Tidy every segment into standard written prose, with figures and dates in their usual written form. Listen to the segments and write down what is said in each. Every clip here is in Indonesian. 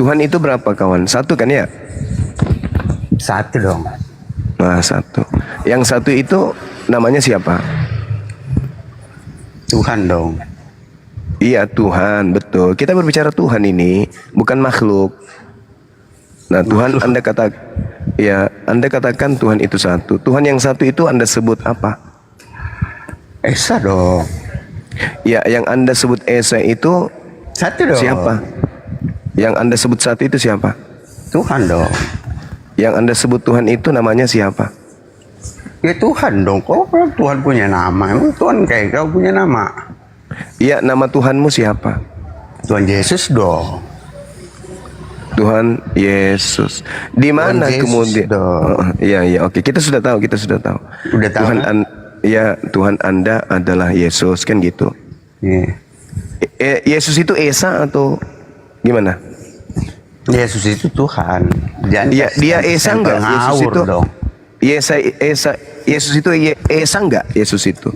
Tuhan itu berapa kawan? Satu kan ya? Satu dong. Nah, satu. Yang satu itu namanya siapa? Tuhan dong. Iya, Tuhan, betul. Kita berbicara Tuhan ini, bukan makhluk. Nah, Tuhan Anda katakan Tuhan itu satu. Tuhan yang satu itu Anda sebut apa? Esa dong. Ya, yang Anda sebut Esa itu Satu dong. siapa? Yang Anda sebut satu itu siapa? Tuhan dong. Yang Anda sebut Tuhan itu namanya siapa? Ya Tuhan dong. Kok Tuhan punya nama? Emang Tuhan kayak kau punya nama? Iya, nama Tuhanmu siapa? Tuhan Yesus dong. Tuhan Yesus. Di mana Tuhan Yesus kemudian? dong. Iya, oke. Kita sudah tahu. Udah tahu kan? Tuhan Anda adalah Yesus, kan gitu. Iya. Yesus itu Esa atau gimana? Yesus itu Tuhan. Jangan Iya, dia kasih Esa stempel enggak? Yesus ngawur itu dong. Yesus itu Esa enggak? Yesus itu.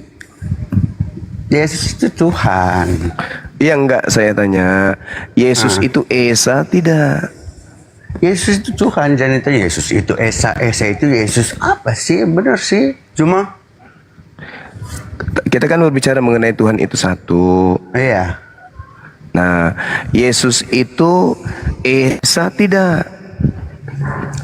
Yesus itu Tuhan. Iya enggak, saya tanya. Yesus itu Esa tidak? Yesus itu Tuhan. Jangan itu Yesus itu Esa. Esa itu Yesus. Apa sih? Bener sih. Cuma Kita kan berbicara mengenai Tuhan itu satu. iya. Nah, Yesus itu Esa tidak?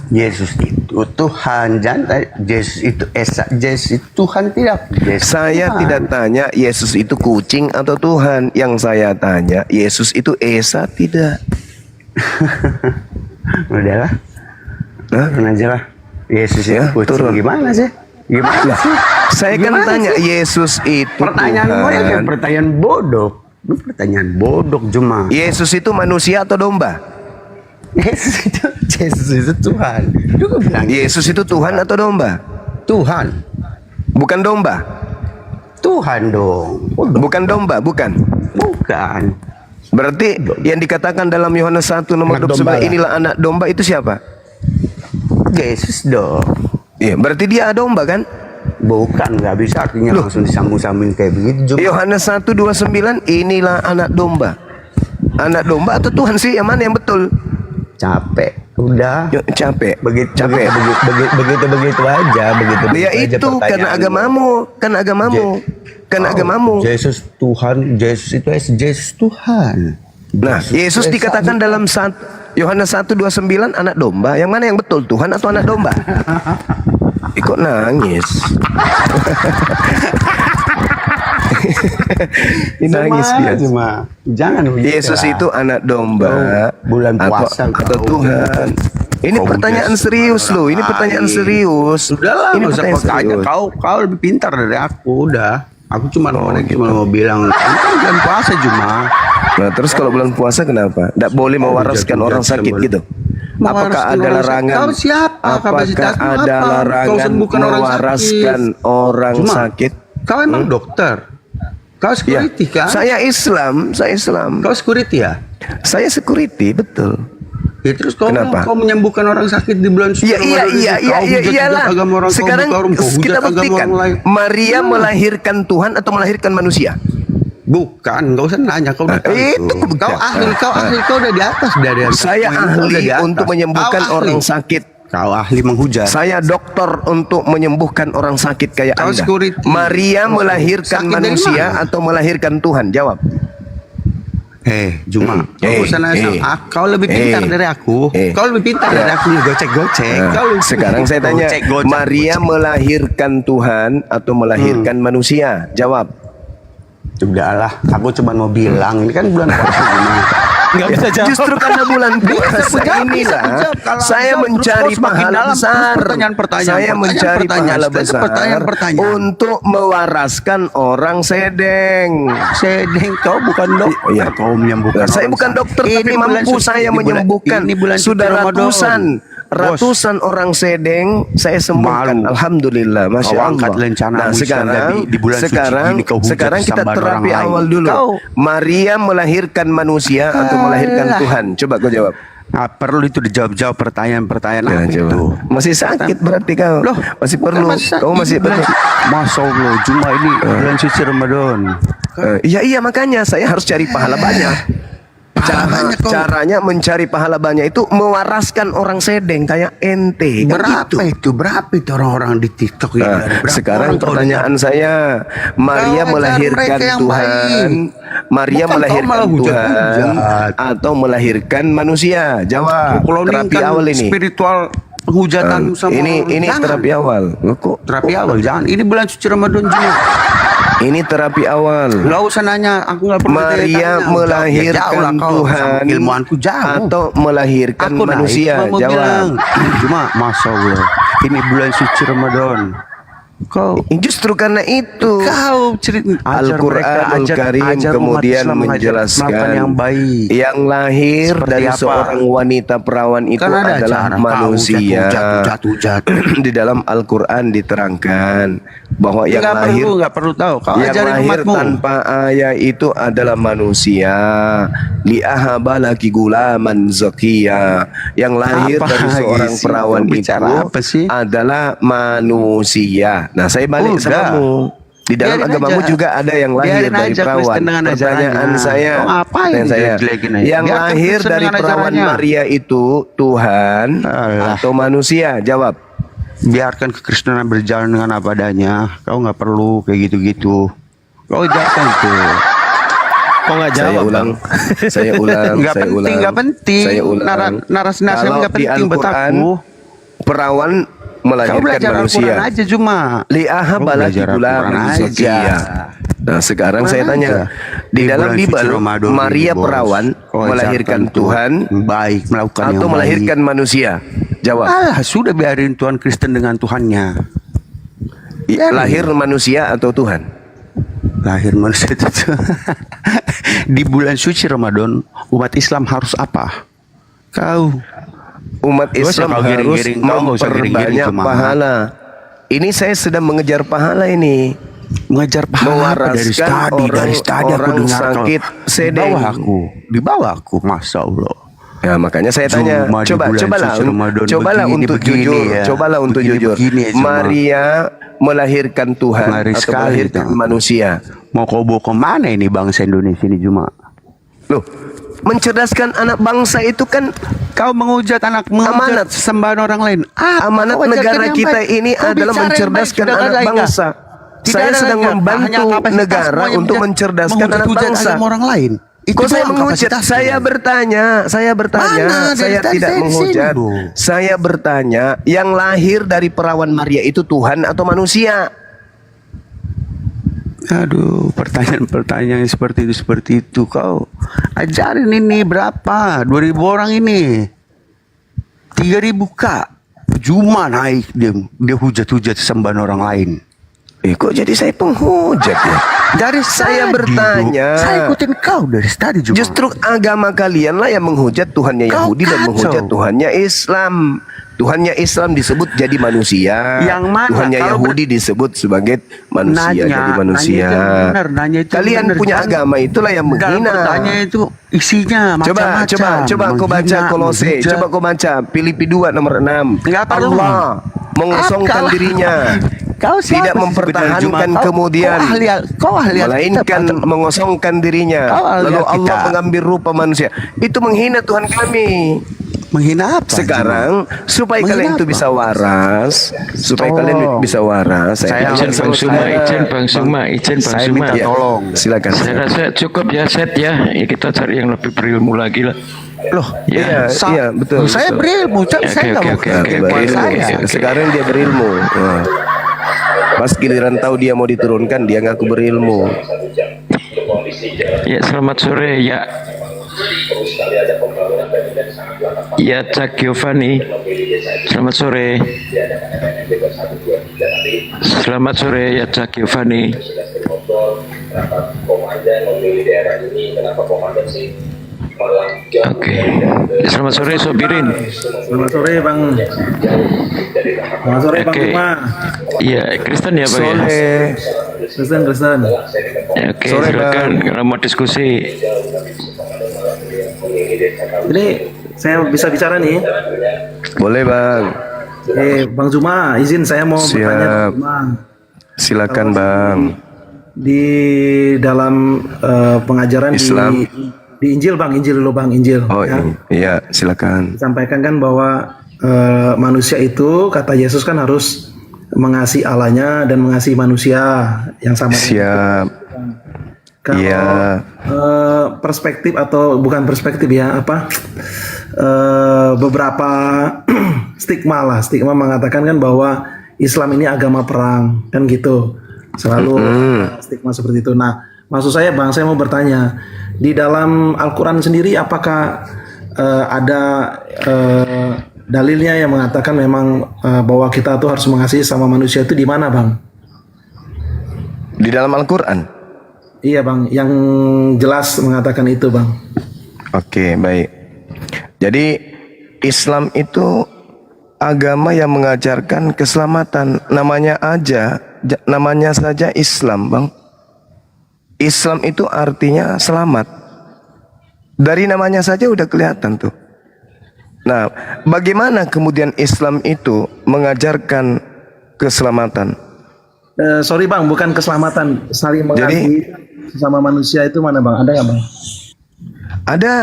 Yesus itu Tuhan. Jangan Yesus itu Esa. Yesus itu Tuhan tidak. Yesus Saya Tuhan. tidak tanya Yesus itu kucing atau Tuhan. Yang saya tanya Yesus itu Esa tidak? Udahlah. Hah? Turun aja lah. Yesus itu Ya, kucing. turun. Gimana sih? Gimana sih? Saya kan Gimana tanya sih? Yesus itu Pertanyaan gue ya Tuhan. kayak pertanyaan bodoh. Ini pertanyaan bodoh cuma. Yesus itu manusia atau domba? Yesus itu Tuhan. Juga bilang Yesus itu Tuhan atau domba? Tuhan. Bukan domba. Tuhan dong. Bodoh. Bukan domba, bukan. Bukan. Berarti yang dikatakan dalam Yohanes 1 nomor Anak 29 domba lah. inilah anak domba itu siapa? Yesus dong. Iya, berarti dia domba kan? Bukan, nggak bisa artinya Loh. langsung disambung-sambungin kayak begitu. Cuma Yohanes 1:29 inilah anak domba. Anak domba atau Tuhan sih? Yang mana yang betul? capek. Udah. Yuk, capek. Begitu aja. Begitu Ya aja itu karena pertanyaanmu. agamamu, kan agamamu. Yesus Tuhan, Yesus itu Yesus Tuhan. Nah, Yesus Esa dikatakan juga. dalam Yohanes 1:29 anak domba. Yang mana yang betul, Tuhan atau anak domba? Ikut nangis. Ini nangis dia. Cuma jangan begitu Yesus lah. itu anak domba Bulan puasa atau kau. Tuhan. Ini Kau pertanyaan Yesus serius loh. Ini orang pertanyaan lain. serius. Sudahlah, Ini nggak usah pertanyaan bertanya. serius. Kau lebih pintar dari aku. Udah. Aku cuma gitu. mau bilang. Ini kan bulan puasa cuma. Nah, terus kalau bulan puasa kenapa? Tidak boleh mewaraskan jatuh orang sakit boleh. gitu. Apakah ada larangan? Kau siapa? Apakah Kapasitasmu ada apa? Kau larangan sembuhkan orang mewaraskan sakit. orang Cuma, sakit? Kau emang dokter. Kau Ya, security kan? saya Islam. Kau security ya? Saya security, betul. Ya terus kau Kenapa? kau menyembuhkan orang sakit di bulan suci Iya, Ramadan ini. Kau hujat-hujat iyalah. agama orang, kau Sekarang buka orang, kau hujat kita agama buktikan. orang lain. Maria melahirkan Tuhan atau melahirkan manusia? Bukan, nggak usah nanya, kau udah tahu. itu Kau bukan. ahli, kau udah di atas dari atas. Saya Kau udah ahli di atas. untuk menyembuhkan Kau ahli. orang sakit. Kau ahli menghujat. Saya dokter untuk menyembuhkan orang sakit kayak Kau Anda. security. Maria melahirkan Sakit dari manusia mana? atau melahirkan Tuhan? Jawab. Juma, kau usah nanya sama aku. Kau lebih pintar dari aku. Kau lebih pintar dari aku. Gocek-gocek. Kau lebih Sekarang saya tanya, gocek-gocek. Maria melahirkan Tuhan atau melahirkan manusia? Jawab. Udahlah, aku cuma mau bilang ini kan bulan puasa Juma. Nggak bisa jawab. Justru karena bulan puasa inilah saya mencari pahala besar. Saya mencari pahala besar untuk mewaraskan orang sedeng. Sedeng, kau bukan dokter. Iya. Kau menyembuhkan. Saya orang bukan sakit. dokter Ini tapi bulan mampu suci, saya ini bulan- menyembuhkan. ini bulan suci Sudah Ramadan. ratusan orang sedeng saya sembuhkan. Malu. Alhamdulillah, masya Kau Allah. angkat lencanamu Nah, sekarang di bulan suci ini kau hujat sekarang kita sambar terapi orang lain. awal dulu. Kau- Maria melahirkan manusia atau melahirkan Tuhan? Coba kau jawab. Nah, perlu itu dijawab pertanyaan-pertanyaan Ya, aku coba. itu. Masih sakit berarti kau. Loh, masih perlu. Kau masih perlu. Masya Allah, cuma ini bulan suci Ramadan. Iya makanya saya harus cari pahala banyak. pahalanya kau. Caranya mencari pahala banyak itu mewaraskan orang sedeng kayak ente. Kan gitu. Berapa itu orang-orang di TikTok ini? Nah, sekarang pertanyaan saya, Maria Kau melahirkan mereka yang Tuhan, baik. Maria Bukan melahirkan kau malah Tuhan hujat-hujat. atau melahirkan manusia? Jawab. Kalau ini Terapi kan awal ini. spiritual penghujatan sama Ini jangan. terapi awal. Loh, kok Terapi awal jangan. Ini bulan suci Ramadan juga. ini terapi awal. Nggak usah nanya, aku nggak perlu Maria tanya. melahirkan Jauh lah kau, Tuhan sama ilmuanku jauh. atau melahirkan Aku manusia? naik, mau Jawab. bilang. Cuma Masya Allah, ini bulan suci Ramadan. Kau Justru karena itu cerita Al-Quranul Karim kemudian menjelaskan yang baik. yang lahir Seperti dari apa? seorang wanita perawan itu Kan ada adalah cara manusia. jatuh. Di dalam Al-Quran diterangkan bahwa yang lahir nggak perlu tahu. Kau yang ajarin lahir umatmu. tanpa ayah itu adalah manusia. Li'ahaba laki gulaman zakiya. Yang lahir Apa dari lagi seorang sih? perawan Kau itu bicara apa sih? adalah manusia. Nah, saya balik Udah. samamu. Di dalam Biarin agamamu aja. juga ada yang lahir Biarin dari aja perawan. Kristen dengan Pertanyaan ajarannya. saya, Kau ngapain pertanyaan saya, jelek-jelekin aja? yang Biarkan lahir Kristen dari dengan perawan ajarannya. Maria itu Tuhan Alah. atau manusia? Jawab. Biarkan kekristenan berjalan dengan apa adanya. Kau nggak perlu kayak gitu-gitu. Kau jangan tuh. Kok nggak Saya jawab, ulang, Bang? saya ulang, Nggak saya penting, ulang. nggak penting. Saya ulang. Narasi-narasi Kalau nggak di penting buat Al-Quran, aku. perawan Kau melahirkan belajar manusia. Al-Quran aja cuma. Li'ahaba Kau laki belajar Al-Quran gulaman aja. zakiya. Nah, sekarang saya Quran tanya, aja. di dalam bulan suci Bible Ramadan ini, Maria Bos. perawan Kau melahirkan ajarkan Tuhan baik, melakukan atau yang melahirkan manusia? Jawab. baik. Sudah biarin Tuhan Kristen dengan Tuhannya. Lahir manusia atau Tuhan? Lahir manusia itu. Di bulan suci Ramadan, umat Islam harus apa? Kau Umat Gak usah Islam kau harus giring-giring, kau nggak usah giring-giring memperbanyak cuma. pahala. Ini saya sedang mengejar pahala ini. mengajar pahala apa? Dari Mewaraskan tadi aku orang dengar kau. sakit sedeng. Di bawah aku, Masya Allah. Ya, makanya saya tanya, Cuma di bulan cobalah suci Ramadan cobalah begini, untuk begini jujur, ya. cobalah untuk Begini, jujur. begini ya, cuma. Maria melahirkan Tuhan Ngeri atau sekali melahirkan itu. manusia. Mau kau bawa kemana ini bangsa Indonesia ini cuma? Loh, mencerdaskan anak bangsa itu kan Kau menghujat Amanat. sembahan orang lain. amanat Kau ajarkan negara yang kita baik. ini Kau adalah bicara yang mencerdaskan baik, sudah anak ada enggak? bangsa. Tidak Saya ada sedang enggak? membantu Hanya kapasitas negara semuanya untuk bisa mencerdaskan anak menghujat bangsa. agama orang lain. Kok saya doang menghujat? kapasitasnya. Saya bertanya, Mana? Dari saya tadi tidak saya di menghujat. sini, Bu. Saya bertanya, yang lahir dari perawan Maria itu Tuhan atau manusia? Aduh, pertanyaan-pertanyaan seperti itu kau ajarin ini berapa? 2.000 orang ini. 3.000 kak. Cuma naik dia hujat-hujat sembahan orang lain. Kok jadi saya penghujat ya? Dari Saya tadi, bertanya. Bu. Saya ikutin kau dari tadi juga. Justru agama kalian lah yang menghujat Tuhannya Kau Yahudi dan kacau. menghujat Tuhannya Islam. Tuhannya Islam disebut jadi manusia. Yang mana? Tuhannya Kalau Yahudi disebut sebagai manusia jadi manusia. Nanya itu Kalian benar. punya Jangan- agama itulah yang Dalam menghina. pertanyaan itu isinya macam-macam. Coba kau baca Menghina, Kolose. menghujat. Coba kau baca Filipi 2 nomor 6. Nggak perlu. Allah mengosongkan Apa? dirinya. Kau siapa Tidak sih mempertahankan sebenarnya? kemudian. Kau ahli Melainkan Alkitab atau- mengosongkan dirinya. Kau ahli Lalu Allah Alkitab. mengambil rupa manusia. Itu menghina Tuhan kami. menghina apa? Sekarang supaya Menghina kalian itu apa? bisa waras, supaya Stop. kalian bisa waras. Saya Izin Bang Suma, izin Bang Suma, izin Bang Saya Suma. minta Ya, tolong. silakan. Saya rasa cukup ya set ya. Kita cari yang lebih berilmu lagi lah. Loh, Iya, iya, betul. Saya betul. berilmu, saya Oke, nggak oke, mau oke, Nah, oke, berilmu. saya. oke. Sekarang dia berilmu. Nah. Pas giliran tahu dia mau diturunkan, dia ngaku berilmu. Ya selamat sore ya. Ya Cak Giovanni. Selamat sore. Selamat sore ya Cak Giovanni. Oke. Selamat sore Sobirin. Selamat sore Bang. Selamat sore Bang Oke. Bima. Iya Kristen ya Bang ya. Soleh. Kristen. Ya, oke Sore, silakan kalau mau diskusi. Ini saya bisa bicara nih. Boleh bang. Bang Juma, izin saya mau Siap. bertanya Bang Juma. Silakan bang. Di dalam pengajaran Islam. Di Injil Bang, Injil dulu Bang, Injil. Oh ya. iya, silakan. Disampaikan kan bahwa manusia itu, kata Yesus kan harus mengasihi Allahnya dan mengasihi manusia yang sama. Siap. Kalau Iya. perspektif atau bukan perspektif ya, beberapa stigma mengatakan kan bahwa Islam ini agama perang, kan gitu. Selalu stigma seperti itu. Nah, maksud saya Bang, saya mau bertanya, di dalam Al-Quran sendiri apakah ada dalilnya yang mengatakan memang bahwa kita tuh harus mengasihi sama manusia, itu di mana Bang? Di dalam Al-Quran. Iya Bang, yang jelas mengatakan itu Bang. Oke, baik. Jadi Islam itu agama yang mengajarkan keselamatan. Namanya saja Islam, Bang. Islam itu artinya selamat. Dari namanya saja udah kelihatan tuh. Nah, bagaimana kemudian Islam itu mengajarkan keselamatan? Sorry Bang, bukan keselamatan, saling mengasihi sesama manusia itu mana Bang? Ada nggak Bang? Ada.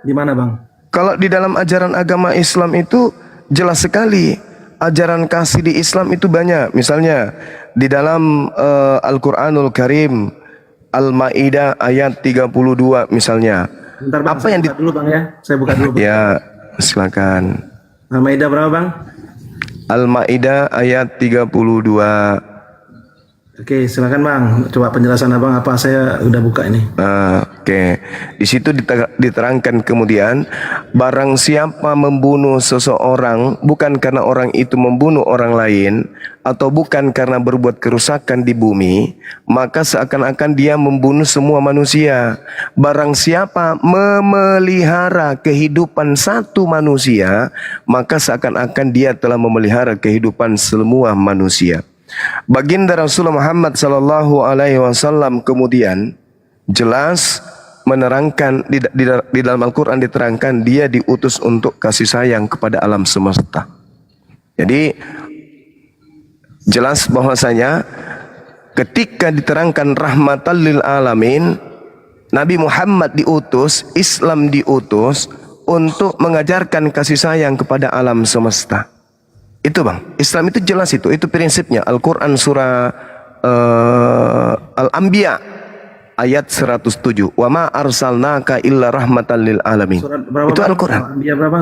Di mana Bang? Kalau di dalam ajaran agama Islam itu jelas sekali. Ajaran kasih di Islam itu banyak. Misalnya di dalam Al-Qur'anul Karim, Al-Maidah ayat 32 misalnya. Bentar Bang, apa yang buka dulu Bang ya. Saya buka dulu Bang. Ya, silakan. Al-Maidah berapa Bang? Al-Maidah ayat 32. Oke, silakan Bang. Coba penjelasan Abang apa, saya udah buka ini. Oke. Di situ diterangkan kemudian, barang siapa membunuh seseorang bukan karena orang itu membunuh orang lain atau bukan karena berbuat kerusakan di bumi, maka seakan-akan dia membunuh semua manusia. Barang siapa memelihara kehidupan satu manusia, maka seakan-akan dia telah memelihara kehidupan semua manusia. Baginda Rasulullah Muhammad sallallahu alaihi wasallam kemudian jelas menerangkan di dalam Al-Qur'an diterangkan dia diutus untuk kasih sayang kepada alam semesta. Jadi jelas bahwasanya ketika diterangkan rahmatan lil alamin, Nabi Muhammad diutus, Islam diutus untuk mengajarkan kasih sayang kepada alam semesta. Itu Bang, Islam itu jelas itu prinsipnya. Al-Quran surah Al-Anbiya ayat 107. Wa ma arsalnaka illa rahmatan lil alamin. Itu Al-Quran. Al-Anbiya berapa Bang?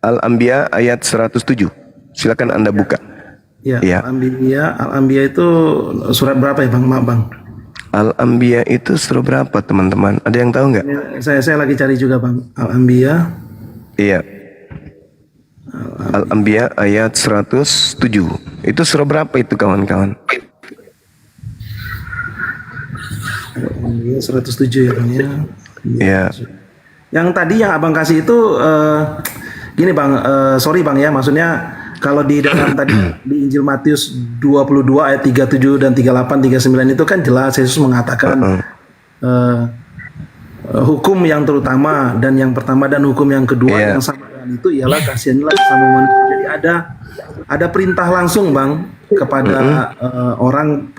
Al-Anbiya ayat 107. Silakan Anda buka. Ya, Ya. Al-Anbiya itu surat berapa ya Bang? Maaf Bang. Al-Anbiya itu surah berapa teman-teman? Ada yang tahu nggak? Saya lagi cari juga Bang. Al-Anbiya. Iya. Al-Anbiya ayat 107. Itu surah berapa itu kawan-kawan? Al-Anbiya 107 ya Bang ya. Iya. Yang tadi yang Abang kasih itu gini Bang, sorry Bang ya, maksudnya kalau di dalam tadi di Injil Matius 22 ayat 37 dan 38 39 itu kan jelas Yesus mengatakan hukum yang terutama dan yang pertama dan hukum yang kedua yang sama dengan itu ialah kasihanlah sesama manusia. Jadi ada perintah langsung Bang kepada orang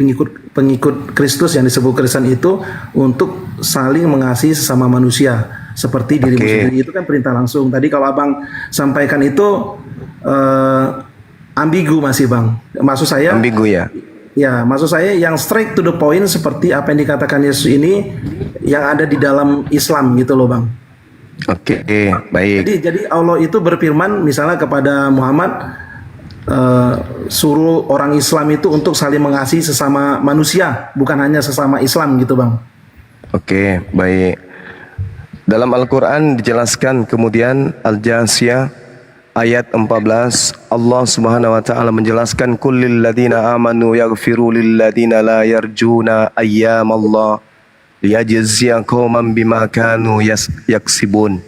pengikut Kristus yang disebut Kristen itu untuk saling mengasihi sesama manusia seperti dirimu sendiri. Itu kan perintah langsung. Tadi kalau Abang sampaikan itu ambigu masih Bang. Maksud saya ambigu ya. Ya, maksud saya yang straight to the point seperti apa yang dikatakan Yesus ini yang ada di dalam Islam gitu loh Bang. Oke, baik. Jadi Allah itu berfirman misalnya kepada Muhammad, suruh orang Islam itu untuk saling mengasihi sesama manusia, bukan hanya sesama Islam gitu Bang. Oke, baik. Dalam Al-Quran dijelaskan kemudian Al-Jasiyah ayat 14, Allah Subhanahu wa taala menjelaskan kullil ladzina amanu yaghfiru lil ladzina la yarjuna ayyamallah liyajziya qauman bima kanu yaksibun.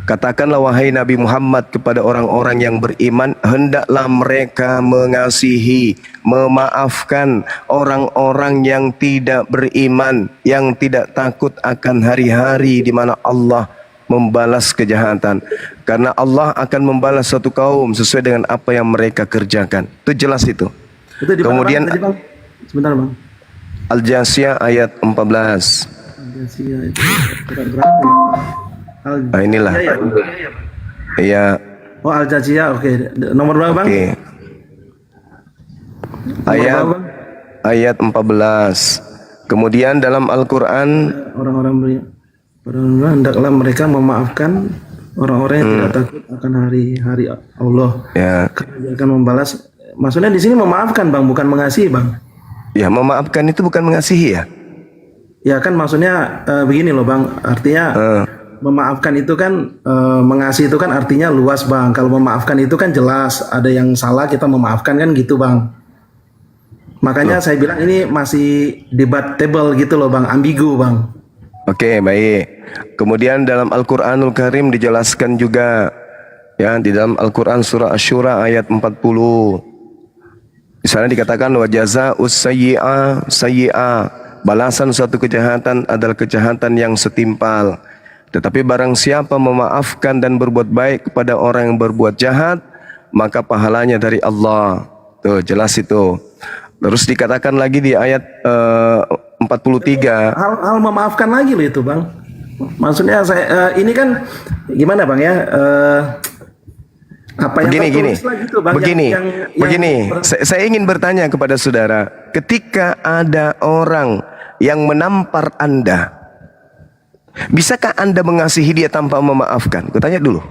Katakanlah wahai Nabi Muhammad kepada orang-orang yang beriman, hendaklah mereka mengasihi, memaafkan orang-orang yang tidak beriman, yang tidak takut akan hari-hari di mana Allah membalas kejahatan. Karena Allah akan membalas satu kaum sesuai dengan apa yang mereka kerjakan. Itu jelas itu. Itu di kemudian Bang? Sebentar Bang. Al-Jasiyah ayat 14. Al-Jaziya itu surat berapa ya? Nah, inilah. Ya. Iya. Oh, Al-Jaziya, oke. Nomor berapa, Bang? Oke. Ayat 14. Kemudian dalam Al-Qur'an, Orang-orang hendaklah mereka memaafkan orang-orang yang tidak takut akan hari Allah. ya, Karena dia akan membalas. Maksudnya di sini memaafkan, Bang, bukan mengasihi, Bang. ya memaafkan itu bukan mengasihi ya? Ya kan maksudnya begini loh, Bang. Artinya memaafkan itu kan mengasihi itu kan artinya luas, Bang. Kalau memaafkan itu kan jelas ada yang salah kita memaafkan kan gitu, Bang. Makanya saya bilang ini masih debatable gitu loh, Bang, ambigu, Bang. Oke, baik. Kemudian dalam Al-Qur'anul Karim dijelaskan juga ya, di dalam Al-Qur'an surah Asy-Syura ayat 40. Di sana dikatakan wa jazaa'us sayyi'ah, balasan suatu kejahatan adalah kejahatan yang setimpal. Tetapi barang siapa memaafkan dan berbuat baik kepada orang yang berbuat jahat, maka pahalanya dari Allah. Tuh, jelas itu. Terus dikatakan lagi di ayat 43. Hal memaafkan lagi loh itu, Bang. Maksudnya saya ini kan gimana, Bang ya? Apa yang Begini. gitu, Bang, Begini. Saya ingin bertanya kepada saudara, ketika ada orang yang menampar Anda, bisakah Anda mengasihi dia tanpa memaafkan? Kutanya dulu.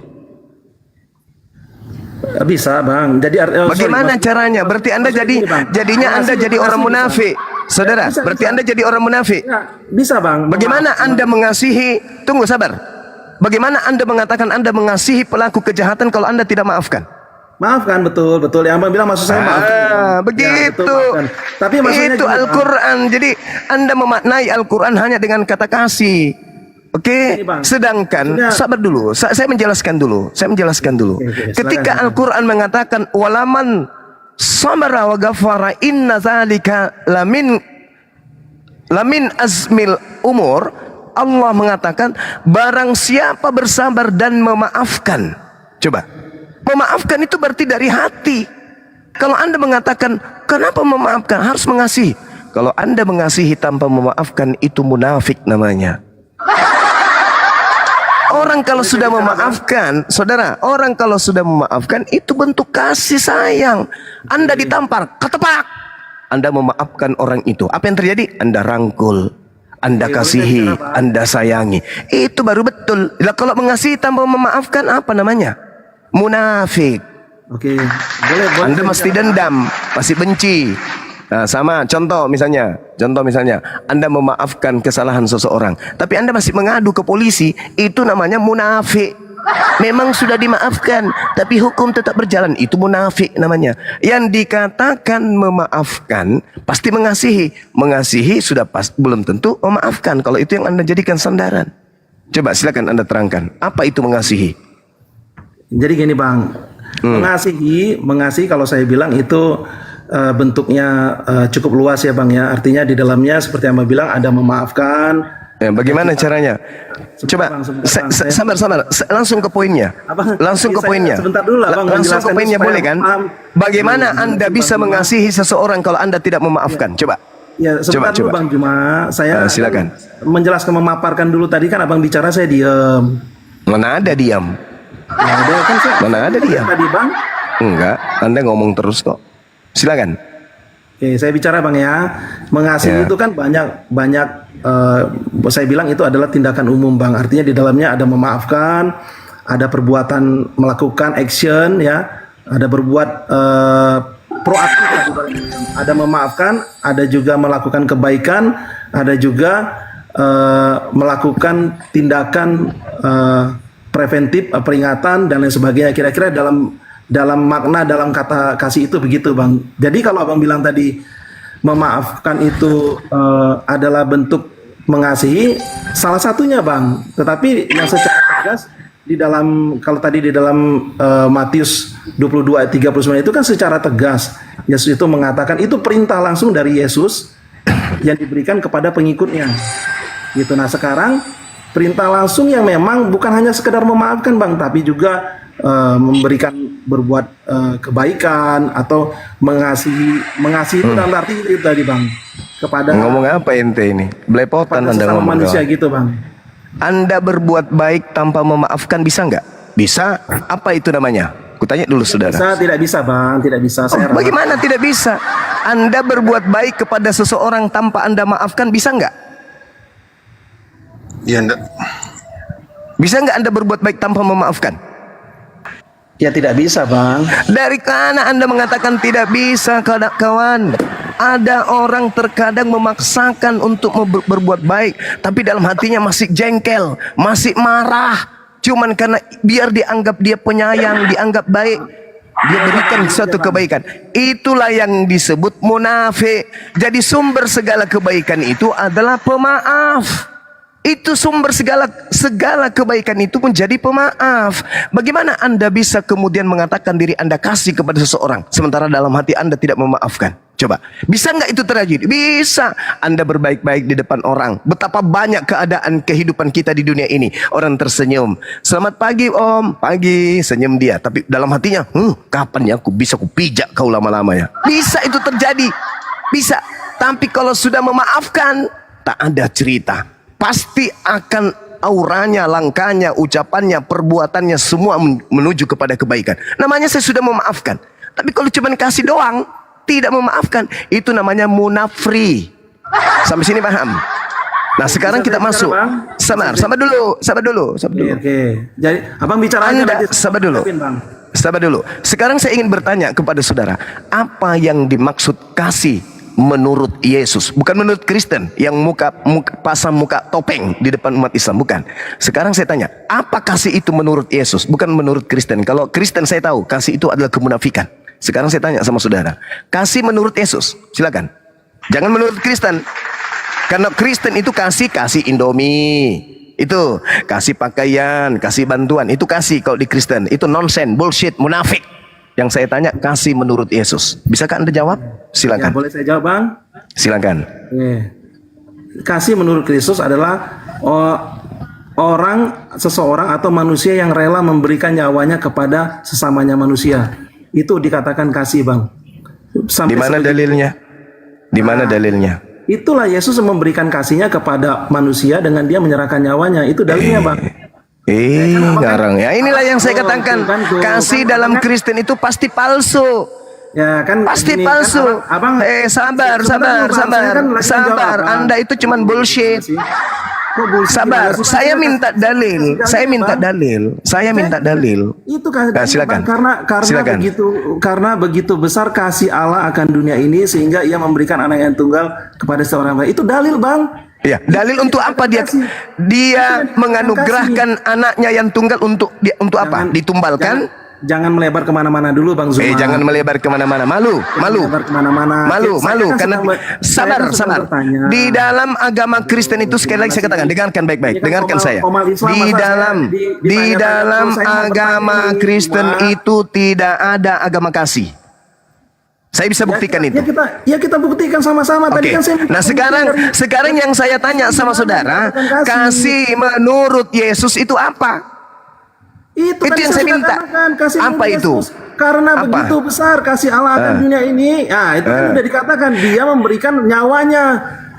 Bisa, Bang. Jadi bagaimana caranya? Berarti Anda jadinya Anda jadi orang munafik. Saudara, berarti Anda jadi orang munafik. Bisa, Bang. Bagaimana Anda mengasihi? Tunggu, sabar. Bagaimana Anda mengatakan Anda mengasihi pelaku kejahatan kalau Anda tidak maafkan? Maafkan, betul. Yang Abang bilang maksud saya maafkan. Begitu. Ya, tapi maksudnya itu Al-Quran. Jadi Anda memaknai Al-Quran hanya dengan kata kasih. Oke, sedangkan sabar dulu. Saya menjelaskan dulu. Oke, ketika Al-Quran mengatakan walaman sabara wa ghafara inna zalika lamin azmil umur, Allah mengatakan barang siapa bersabar dan memaafkan. Coba, memaafkan itu berarti dari hati. Kalau Anda mengatakan kenapa memaafkan, harus mengasihi. Kalau Anda mengasihi tanpa memaafkan, itu munafik namanya. Orang kalau sudah memaafkan, saudara, orang kalau sudah memaafkan itu bentuk kasih sayang. Anda ditampar, ketepak, Anda memaafkan orang itu. Apa yang terjadi? Anda rangkul, Anda kasihi, Anda sayangi. Itu baru betul. Kalau mengasihi tanpa memaafkan, apa namanya? Munafik. Oke, boleh. Anda mesti dendam, masih benci. Nah, sama contoh misalnya Anda memaafkan kesalahan seseorang, tapi Anda masih mengadu ke polisi, itu namanya munafik. Memang sudah dimaafkan, tapi hukum tetap berjalan, itu munafik namanya. Yang dikatakan memaafkan pasti mengasihi. Mengasihi sudah belum tentu memaafkan kalau itu yang Anda jadikan sandaran. Coba silakan Anda terangkan, apa itu mengasihi? Jadi gini, Bang. Mengasihi kalau saya bilang itu bentuknya cukup luas ya, Bang ya. Artinya di dalamnya seperti yang Abang bilang ada memaafkan. Ya, bagaimana caranya? Coba sabar. Langsung ke poinnya. Sebentar dulu lah, Bang. Langsung ke poinnya boleh kan? Bagaimana Anda bisa mengasihi seseorang kalau Anda tidak memaafkan? Coba. Ya, sebentar dulu, Bang Juma. Saya silakan. Menjelaskan memaparkan dulu. Tadi kan Abang bicara saya diam. Mana ada diam? Ya, kan mana ada diam? Tadi, Bang. Enggak, Anda ngomong terus kok. Silakan. Oke, saya bicara, Bang ya. Mengasihi itu kan banyak saya bilang itu adalah tindakan umum, Bang. Artinya di dalamnya ada memaafkan, ada perbuatan melakukan action ya, ada berbuat proaktif, ada memaafkan, ada juga melakukan kebaikan, ada juga melakukan tindakan preventif, peringatan dan lain sebagainya. Kira-kira dalam makna, dalam kata kasih itu begitu, Bang. Jadi kalau Abang bilang tadi memaafkan itu adalah bentuk mengasihi, salah satunya, Bang. Tetapi yang secara tegas di dalam, kalau tadi di dalam Matius 22 ayat 39 itu kan secara tegas Yesus itu mengatakan itu perintah langsung dari Yesus yang diberikan kepada pengikutnya. Gitu. Nah, sekarang perintah langsung yang memang bukan hanya sekedar memaafkan, Bang, tapi juga memberikan berbuat kebaikan atau mengasihi itu dalam arti itu tadi Bang, kepada Ngomong apa ente ini? Belepotan kepada Anda sesama ngomong. manusia kawan. gitu Bang. Anda berbuat baik tanpa memaafkan bisa nggak? Bisa. Apa itu namanya? Kutanya dulu saudara. Tidak bisa Bang, tidak bisa. Oh, bagaimana tidak bisa? Anda berbuat baik kepada seseorang tanpa Anda maafkan bisa nggak? Iya, enggak. Bisa nggak Anda berbuat baik tanpa memaafkan? Ya tidak bisa Bang. Dari mana Anda mengatakan tidak bisa, kawan? Ada orang terkadang memaksakan untuk berbuat baik, tapi dalam hatinya masih jengkel, masih marah. Cuman karena biar dianggap dia penyayang, dianggap baik, dia berikan suatu kebaikan. Itulah yang disebut munafik. Jadi sumber segala kebaikan itu adalah pemaaf. Itu sumber segala kebaikan itu menjadi pemaaf. Bagaimana Anda bisa kemudian mengatakan diri Anda kasih kepada seseorang sementara dalam hati Anda tidak memaafkan? Coba, bisa nggak itu terjadi? Bisa. Anda berbaik-baik di depan orang. Betapa banyak keadaan kehidupan kita di dunia ini. Orang tersenyum. Selamat pagi Om. Pagi. Senyum dia. Tapi dalam hatinya, kapan ya aku bisa pijak kau lama-lamanya. Bisa itu terjadi. Bisa. Tapi kalau sudah memaafkan, tak ada cerita. Pasti akan auranya, langkahnya, ucapannya, perbuatannya semua menuju kepada kebaikan. Namanya saya sudah memaafkan. Tapi kalau cuma kasih doang, tidak memaafkan, itu namanya munafri. Sampai sini paham? Nah sekarang kita masuk. Sabar dulu. Oke. Jadi Abang bicara aja nanti. Sabar dulu. Sekarang saya ingin bertanya kepada saudara, apa yang dimaksud kasih menurut Yesus, bukan menurut Kristen yang pasang muka topeng di depan umat Islam, bukan. Sekarang saya tanya, apa kasih itu menurut Yesus, bukan menurut Kristen. Kalau Kristen saya tahu kasih itu adalah kemunafikan. Sekarang saya tanya sama saudara, kasih menurut Yesus, silakan. Jangan menurut Kristen. Karena Kristen itu kasih Indomie, itu kasih pakaian, kasih bantuan, itu kasih. Kalau di Kristen itu nonsense, bullshit, munafik. Yang saya tanya, kasih menurut Yesus. Bisakah Anda jawab? Silakan. Ya, boleh saya jawab Bang? Silakan. Kasih menurut Kristus adalah seseorang atau manusia yang rela memberikan nyawanya kepada sesamanya manusia. Itu dikatakan kasih Bang. Di mana dalilnya? Di mana dalilnya? Itulah Yesus memberikan kasihnya kepada manusia dengan dia menyerahkan nyawanya. Itu dalilnya Bang. Ngarang ya. Inilah yang saya katakan, kasih dalam Kristen itu pasti palsu. Ya kan pasti gini, palsu. Kan, abang, sabar. Anda itu cuman bullshit. Sabar, saya minta dalil. Saya minta dalil. Itu kan silakan. Silakan. Karena begitu besar kasih Allah akan dunia ini sehingga ia memberikan anak yang tunggal kepada seorang bayi. Itu dalil Bang. Ya, dalil untuk apa dia menganugerahkan anaknya yang tunggal untuk apa? Ditumbalkan? Jangan melebar kemana-mana dulu Bang Zuma. Jangan melebar kemana-mana. Malu. Karena sabar. Di dalam agama Kristen itu sekali lagi saya katakan, dengarkan baik-baik. Dengarkan saya. Di dalam agama Kristen itu tidak ada agama kasih. Saya bisa buktikan itu. Kita buktikan sama-sama. Tadi kan saya nah sekarang yang saya tanya sama saudara, kasih menurut Yesus itu apa? Itu yang saya minta. Apa itu? Karena begitu besar kasih Allah akan dunia ini. Nah, itu kan sudah dikatakan dia memberikan nyawanya.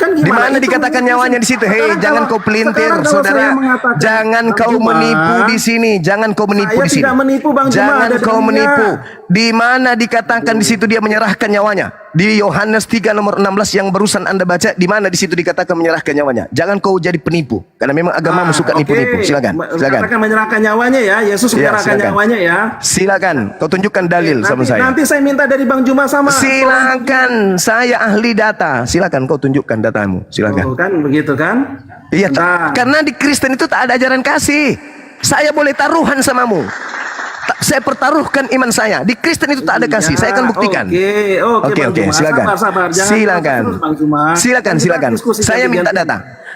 Kan di mana dikatakan nyawanya di situ? Hei, jangan kau pelintir, saudara. Jangan kau menipu di sini. Jangan kau menipu di sini. Tidak menipu, Bang Juma. Jangan kau menipu. Di mana dikatakan di situ dia menyerahkan nyawanya? Di Yohanes 3 nomor 16 yang barusan Anda baca, di mana di situ dikatakan menyerahkan nyawanya? Jangan kau jadi penipu, karena memang agamamu suka nipu-nipu. Silakan. Katakan menyerahkan nyawanya ya. Yesus menyerahkan nyawanya ya. Silakan. Kau tunjukkan dalil sama saya. Nanti saya minta dari Bang Juma sama. Silakan. Saya ahli data. Silakan kau tunjukkan datamu. Silakan. Kan begitu kan? Iya. Karena di Kristen itu tak ada ajaran kasih. Saya boleh taruhan samamu. Saya pertaruhkan iman saya. Di Kristen itu tak ada kasih. Saya akan buktikan. Oke. Silakan. Sabar. Silakan.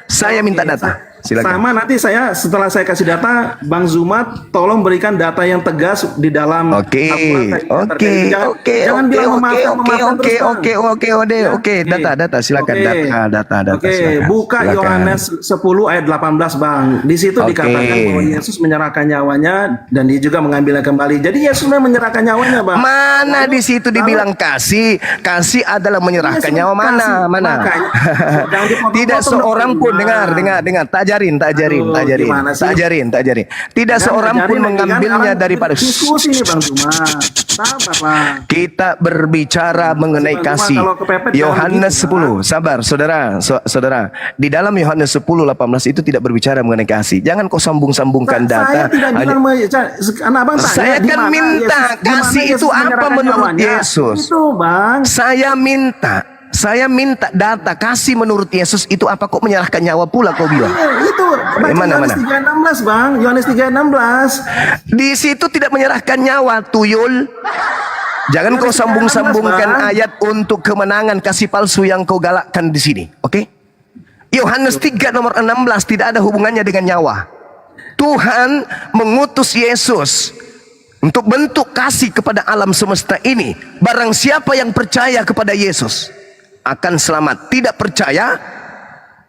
Saya minta data. Silakan. Sama nanti setelah saya kasih data, Bang Zuma tolong berikan data yang tegas di dalam Oke, Jangan bilang memaafkan terus, Bang. oke, data, silakan, Oke. data, Oke, silakan. buka Silakan. Yohanes 10 ayat 18, Bang. Di situ Oke. dikatakan bahwa Yesus menyerahkan nyawanya dan dia juga mengambilnya kembali. Jadi Yesus memang menyerahkan nyawanya, Bang. Mana di situ dibilang kasih adalah menyerahkan Iya, nyawa, mana? kasih. Makanya, jangan dipotong-potong Tidak dong, seorang pun Bang. dengar, tak ajarin. Aduh, gimana sih? Tidak seorang pun Kan mengambilnya orang daripada. diskusi nih, Bang Zuma. Sabar, Bang. Kita berbicara mengenai Bang Zuma, kasih. kalau kepepet jangan Yohanes gitu, 10, sabar saudara. Di dalam Yohanes 10:18 itu tidak berbicara mengenai kasih. Jangan kau sambung-sambungkan Saya data. tidak bilang, anak Bang tanya, Saya di kan mana minta Yesus- di mana kasih Yesus itu apa menyerahkan menurut nyawanya? Yesus. Itu, Bang. Saya minta data kasih menurut Yesus itu apa, kok menyerahkan nyawa pula kau bilang. Itu baca Mana? Yohanes 3:16, Bang. Yohanes 3:16. Di situ tidak menyerahkan nyawa, tuyul. Jangan kau sambung-sambungkan Bang. ayat untuk kemenangan kasih palsu yang kau galakkan di sini, oke? Yohanes 3 nomor 16 tidak ada hubungannya dengan nyawa. Tuhan mengutus Yesus untuk bentuk kasih kepada alam semesta ini. Barang siapa yang percaya kepada Yesus akan selamat. Tidak percaya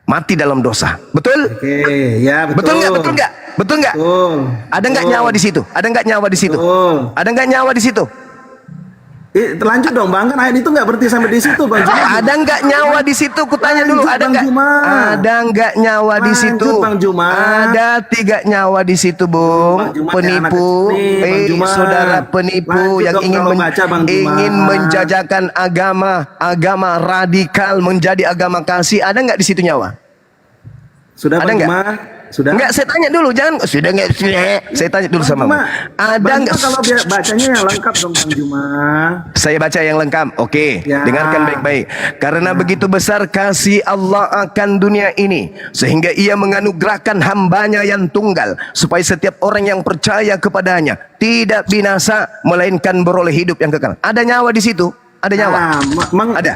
mati dalam dosa. Betul? Oke, ya betul. Betul nggak? Betul nggak? Betul. Ada nggak nyawa di situ? Ada nggak nyawa di situ? Betul. Ada nggak nyawa di situ? Lanjut dong, Bang. Kan ayat itu nggak berhenti sampai di situ, Bang. Ada nggak nyawa di situ? Kutanya dulu, Lanjut, ada Bang nggak? Juma. Ada nggak nyawa di Lanjut, situ? Bang Juma. Ada 3 nyawa di situ, Bung. Bang Juma, Penipu, anak kecil nih, Bang Juma. saudara penipu Lanjut yang dong ingin kalau baca, Bang Juma. ingin menjajakan agama radikal menjadi agama kasih. Ada nggak di situ nyawa? Sudah, Ada Bang nggak? Juma? Sudah. Enggak, saya tanya dulu, jangan sudah nggak sudah. Saya tanya dulu sama Juma, Ada Bang nggak? Juma, kalau bacanya yang lengkap dong, Bang Juma. Saya baca yang lengkap. Oke, Ya. dengarkan baik-baik. Karena begitu besar kasih Allah akan dunia ini, sehingga ia menganugerahkan hambanya yang tunggal, supaya setiap orang yang percaya kepadanya tidak binasa, melainkan beroleh hidup yang kekal. Ada nyawa di situ? Ada nyawa? Nah, Ada.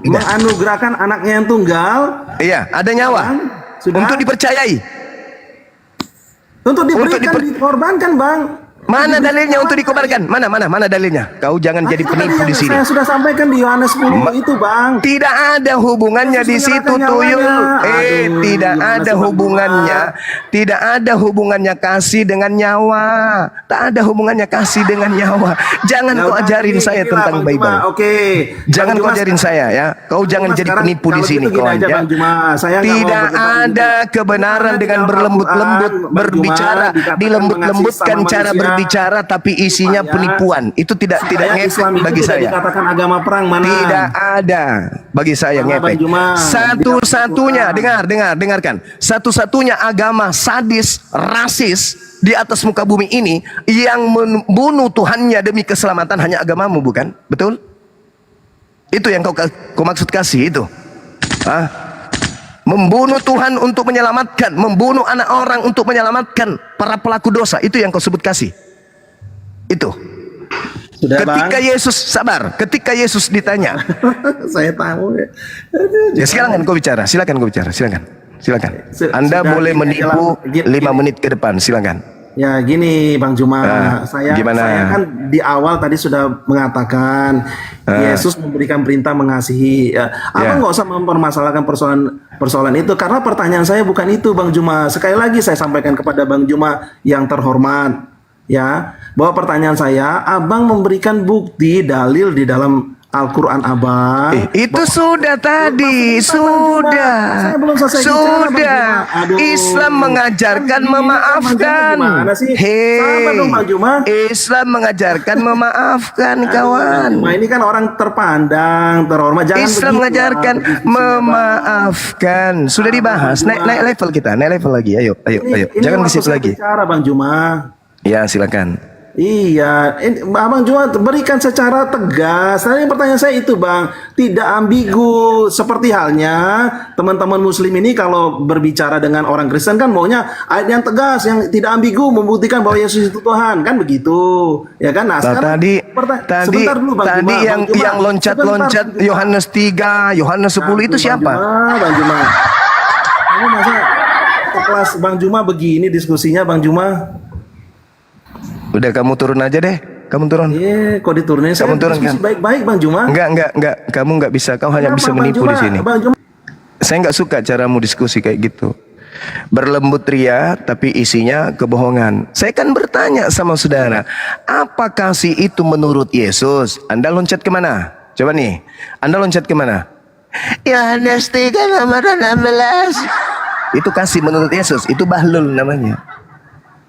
menganugerahkan anaknya yang tunggal. Iya, ada nyawa. Sudah. Untuk dipercayai. Untuk diberikan, dikorbankan, Bang. Mana dalilnya untuk dikobarkan? Mana dalilnya? Kau jangan jadi penipu di sini. Saya sudah sampaikan di Yohanes 10 itu, Bang. Tidak ada hubungannya di Yesus situ, menyerahkan tuyul. nyawanya. Aduh, Tidak gimana ada sih, Bang hubungannya. Tidak ada hubungannya kasih dengan nyawa. Tak ada hubungannya kasih dengan nyawa. Jangan Ya kau udah, ajarin gini, saya gini lah, tentang Bang Bible. Juma. Oke. Jangan Bang kau Juma, ajarin saya ya. Kau jangan jadi sekarang penipu di kalau sini, gitu gini kawan aja, ya. Bang Juma. Saya nggak mau Tidak berdebat ada gitu. kebenaran Karena dengan dalam berlembut-lembut Al-Quran, Bang Juma, berbicara, dikatakan dilembut-lembutkan mengasihi cara sama berbicara, tapi isinya Supaya- penipuan. Itu tidak Supaya ngefek Islam itu bagi tidak saya. dikatakan agama perang, mana? Tidak ada bagi saya Mana, Bang ngefek. Juma? Satu-satunya, dengarkan. Satu-satunya agama sadis, rasis di atas muka bumi ini yang membunuh Tuhannya demi keselamatan hanya agamamu, bukan? Betul? Itu yang kau maksud kasih itu. Hah? Membunuh Tuhan untuk menyelamatkan, membunuh anak orang untuk menyelamatkan para pelaku dosa, itu yang kau sebut kasih. Itu. Sudah, Ketika Bang. Yesus sabar, ketika Yesus ditanya, Saya tahu. ya silakan kau bicara, silakan. Anda Sudah, boleh gini menipu aja, Bang. 5 menit ke depan, silakan. Ya gini, Bang Juma, saya gimana? kan di awal tadi sudah mengatakan Yesus memberikan perintah mengasihi. Abang nggak usah mempermasalahkan persoalan itu, karena pertanyaan saya bukan itu, Bang Juma. Sekali lagi saya sampaikan kepada Bang Juma yang terhormat, ya, bahwa pertanyaan saya, Abang memberikan bukti dalil di dalam Al-Quran Abang. Itu sudah tadi, sudah. Saya belum selesai bicara, Bang Sudah. Juma. Aduh. Islam mengajarkan Bang Juma, memaafkan. gimana sih? Sabar dong, Bang Juma. Islam mengajarkan memaafkan, kawan. Nah, ini kan orang terpandang, terhormat. Jangan Islam begitu, mengajarkan Bang. Berdiskusinya, memaafkan. Sudah dibahas, naik level kita, naik level lagi. Ayo. Bang. Jangan waktu di situ saya lagi. bicara, Bang Juma. Ya, silakan. Iya, Abang Juma berikan secara tegas. Tadi pertanyaan saya itu, Bang, tidak ambigu. Seperti halnya teman-teman Muslim ini kalau berbicara dengan orang Kristen kan maunya ayat yang tegas, yang tidak ambigu, membuktikan bahwa Yesus itu Tuhan, kan begitu? Ya kan? Nah, sekarang sebentar dulu, Bang Juma. yang Bang Juma. yang loncat-loncat Sebentar, Bang Juma. Yohanes 3, Yohanes 10 itu siapa? Bang Juma. Kamu masa ke kelas Bang Juma begini diskusinya Bang Juma. Udah kamu turun aja deh. Kamu turun. Iya, kok diturunin? Saya Kamu turun, diskusi kan? baik-baik Bang Juma. Enggak. Kamu enggak bisa. Kau hanya Kenapa, bisa Bang menipu Juma? di sini. Bang Juma. Saya enggak suka caramu diskusi kayak gitu. Berlembut ria tapi isinya kebohongan. Saya kan bertanya sama saudara, apa kasih itu menurut Yesus? Anda loncat kemana? Coba nih, Anda loncat kemana? Yohanes 3 nomor 16. Itu kasih menurut Yesus. Itu bahlul namanya.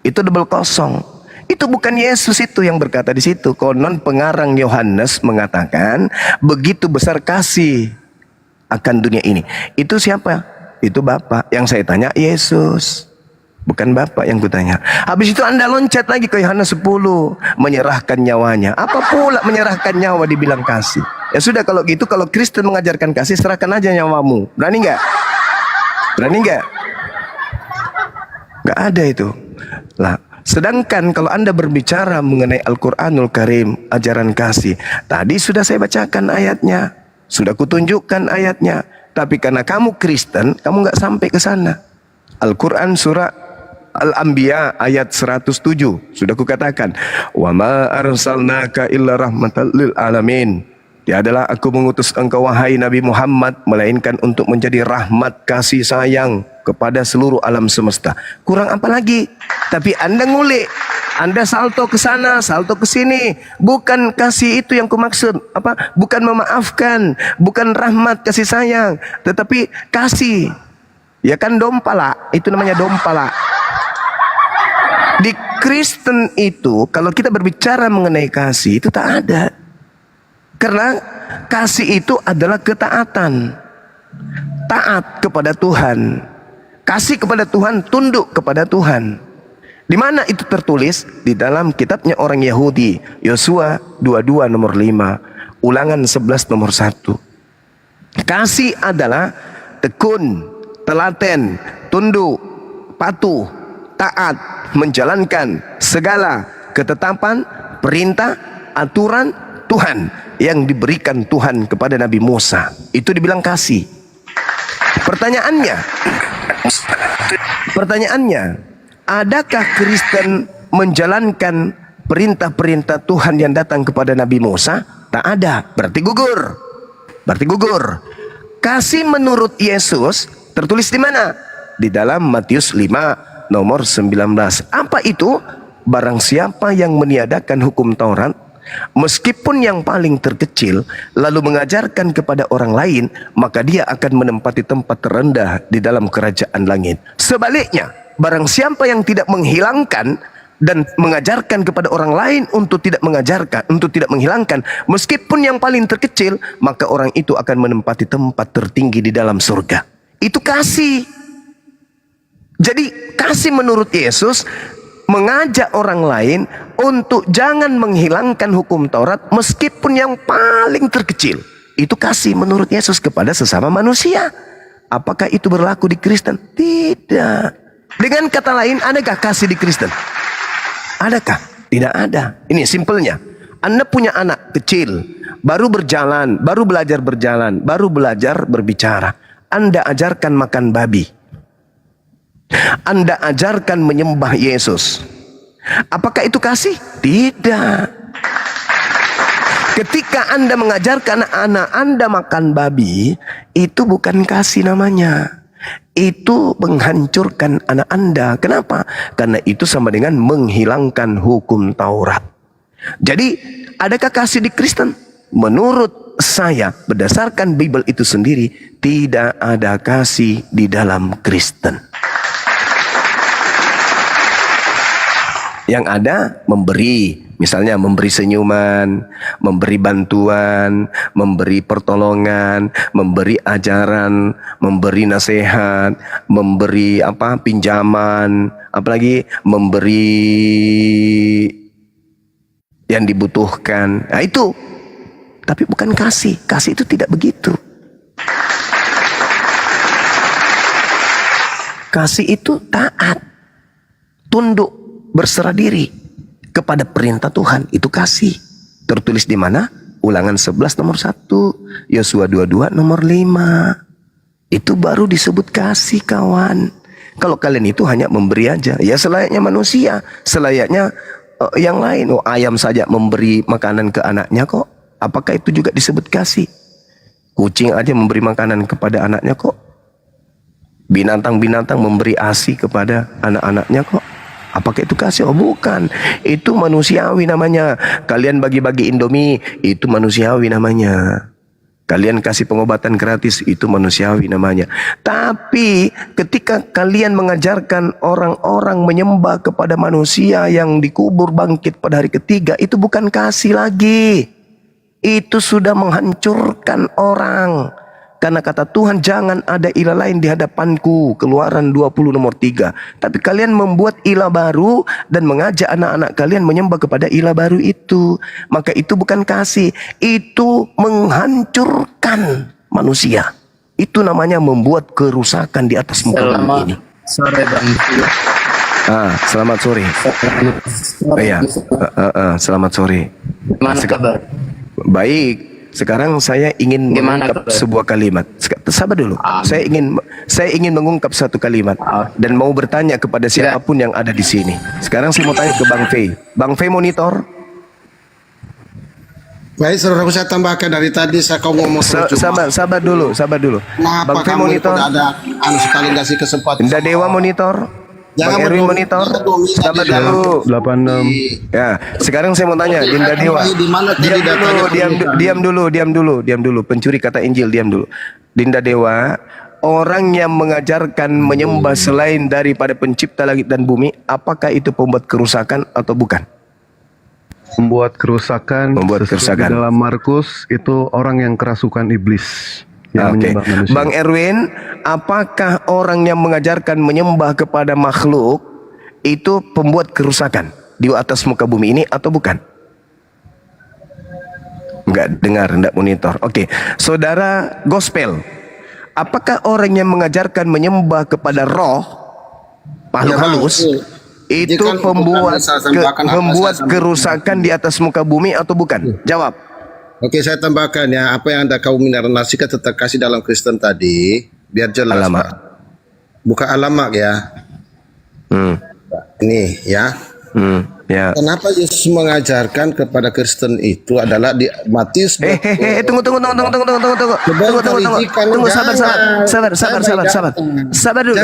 Itu double kosong. Itu bukan Yesus itu yang berkata di situ. Konon pengarang Yohanes mengatakan begitu besar kasih akan dunia ini. Itu siapa? Itu Bapa. Yang saya tanya Yesus, bukan Bapa yang kutanya. Habis itu Anda loncat lagi ke Yohanes 10, menyerahkan nyawanya. Apa pula menyerahkan nyawa dibilang kasih? Ya sudah kalau gitu, kalau Kristen mengajarkan kasih, serahkan aja nyawamu. Berani nggak? Berani nggak? Nggak ada itu. Lah, sedangkan kalau Anda berbicara mengenai Al-Quranul Karim, ajaran kasih, tadi sudah saya bacakan ayatnya, sudah kutunjukkan ayatnya. Tapi karena kamu Kristen, kamu nggak sampai ke sana. Al-Quran surah Al-Anbiya ayat 107 sudah kukatakan, wa ma arsalnaka illa rahmatan lil alamin. Tiadalah aku mengutus engkau wahai Nabi Muhammad melainkan untuk menjadi rahmat kasih sayang kepada seluruh alam semesta. Kurang apa lagi? Tapi Anda ngulik, Anda salto ke sana, salto ke sini. Bukan kasih itu yang kumaksud. Apa? Bukan memaafkan, bukan rahmat kasih sayang, tetapi kasih. Ya kan dompala, itu namanya dompala. Di Kristen itu kalau kita berbicara mengenai kasih itu tak ada. Karena kasih itu adalah ketaatan. Taat kepada Tuhan. Kasih kepada Tuhan, tunduk kepada Tuhan. Di mana itu tertulis? Di dalam kitabnya orang Yahudi, Yosua 22 nomor 5, Ulangan 11 nomor 1. Kasih adalah tekun, telaten, tunduk, patuh, taat, menjalankan segala ketetapan, perintah, aturan Tuhan yang diberikan Tuhan kepada Nabi Musa. Itu dibilang kasih. Pertanyaannya, adakah Kristen menjalankan perintah-perintah Tuhan yang datang kepada Nabi Musa? Tak ada, berarti gugur. Kasih menurut Yesus tertulis di mana? Di dalam Matius 5 nomor 19. Apa itu? Barang siapa yang meniadakan hukum Taurat, meskipun yang paling terkecil, lalu mengajarkan kepada orang lain, maka dia akan menempati tempat terendah di dalam kerajaan langit. Sebaliknya, barang siapa yang tidak menghilangkan dan mengajarkan kepada orang lain untuk tidak mengajarkan, untuk tidak menghilangkan, meskipun yang paling terkecil, maka orang itu akan menempati tempat tertinggi di dalam surga. Itu kasih. Jadi kasih menurut Yesus mengajak orang lain untuk jangan menghilangkan hukum Taurat meskipun yang paling terkecil. Itu kasih menurut Yesus kepada sesama manusia. Apakah itu berlaku di Kristen? Tidak. Dengan kata lain, adakah kasih di Kristen? Adakah? Tidak ada. Ini simpelnya. Anda punya anak kecil, baru berjalan, baru belajar berjalan, baru belajar berbicara. Anda ajarkan makan babi. Anda ajarkan menyembah Yesus. Apakah itu kasih? Tidak. Ketika Anda mengajarkan anak Anda makan babi, itu bukan kasih namanya. Itu menghancurkan anak Anda. Kenapa? Karena itu sama dengan menghilangkan hukum Taurat. Jadi, adakah kasih di Kristen? Menurut saya, berdasarkan Bible itu sendiri, tidak ada kasih di dalam Kristen. Yang ada memberi, misalnya memberi senyuman, memberi bantuan, memberi pertolongan, memberi ajaran, memberi nasihat, memberi pinjaman, apalagi memberi yang dibutuhkan. Nah itu, tapi bukan kasih. Kasih itu tidak begitu. Kasih itu taat, tunduk, berserah diri kepada perintah Tuhan. Itu kasih. Tertulis di mana? Ulangan 11 nomor 1, Yosua 22 nomor 5. Itu baru disebut kasih, kawan. Kalau kalian itu hanya memberi aja, ya selayaknya manusia, selayaknya yang lain. Oh, ayam saja memberi makanan ke anaknya kok. Apakah itu juga disebut kasih? Kucing aja memberi makanan kepada anaknya kok. Binatang-binatang memberi ASI kepada anak-anaknya kok. Apakah itu kasih? Oh bukan, itu manusiawi namanya. Kalian bagi-bagi Indomie, itu manusiawi namanya. Kalian kasih pengobatan gratis, itu manusiawi namanya. Tapi ketika kalian mengajarkan orang-orang menyembah kepada manusia yang dikubur bangkit pada hari ketiga, itu bukan kasih lagi. Itu sudah menghancurkan orang. Karena kata Tuhan, jangan ada ilah lain di hadapanku. Keluaran 20 nomor 3. Tapi kalian membuat ilah baru dan mengajak anak-anak kalian menyembah kepada ilah baru itu. Maka itu bukan kasih. Itu menghancurkan manusia. Itu namanya membuat kerusakan di atas muka bumi ini. Sore Bang. Selamat sore. Selamat sore. Gimana kabar? Baik. Sekarang saya ingin mengungkap sebuah kalimat. Sabar dulu. Saya ingin mengungkap satu kalimat dan mau bertanya kepada siapapun yang ada di sini. Sekarang saya mau tanya ke Bang Fei. Bang Fei monitor. Baik, saudaraku, saya tambahkan dari tadi saya kau ngomong sabar dulu. Bang Fei monitor. Ada sekali kasih kesempatan. Indah Dewa monitor. Bang Erwin monitor. Sabar dulu. 86. Ya, sekarang saya mau tanya Dinda Dewa. Diam dulu. Pencuri kata Injil, diam dulu. Dinda Dewa, orang yang mengajarkan menyembah selain daripada pencipta langit dan bumi, apakah itu pembuat kerusakan atau bukan? Membuat kerusakan. Di dalam Markus itu orang yang kerasukan iblis. Oke. Bang Erwin, apakah orang yang mengajarkan menyembah kepada makhluk itu pembuat kerusakan di atas muka bumi ini atau bukan? Enggak dengar, enggak monitor. Oke. Saudara gospel, apakah orang yang mengajarkan menyembah kepada roh makhluk halus itu membuat kerusakan di atas muka bumi atau bukan? Jawab. Oke, saya tambahkan ya, apa yang Anda kau narasikan tentang kasih dalam Kristen tadi, biar jelas. Alamak. Pak. Buka alamak ya. Ini ya. Ya. Kenapa Yesus mengajarkan kepada Kristen itu adalah di Matius. Tunggu. Sabar dulu.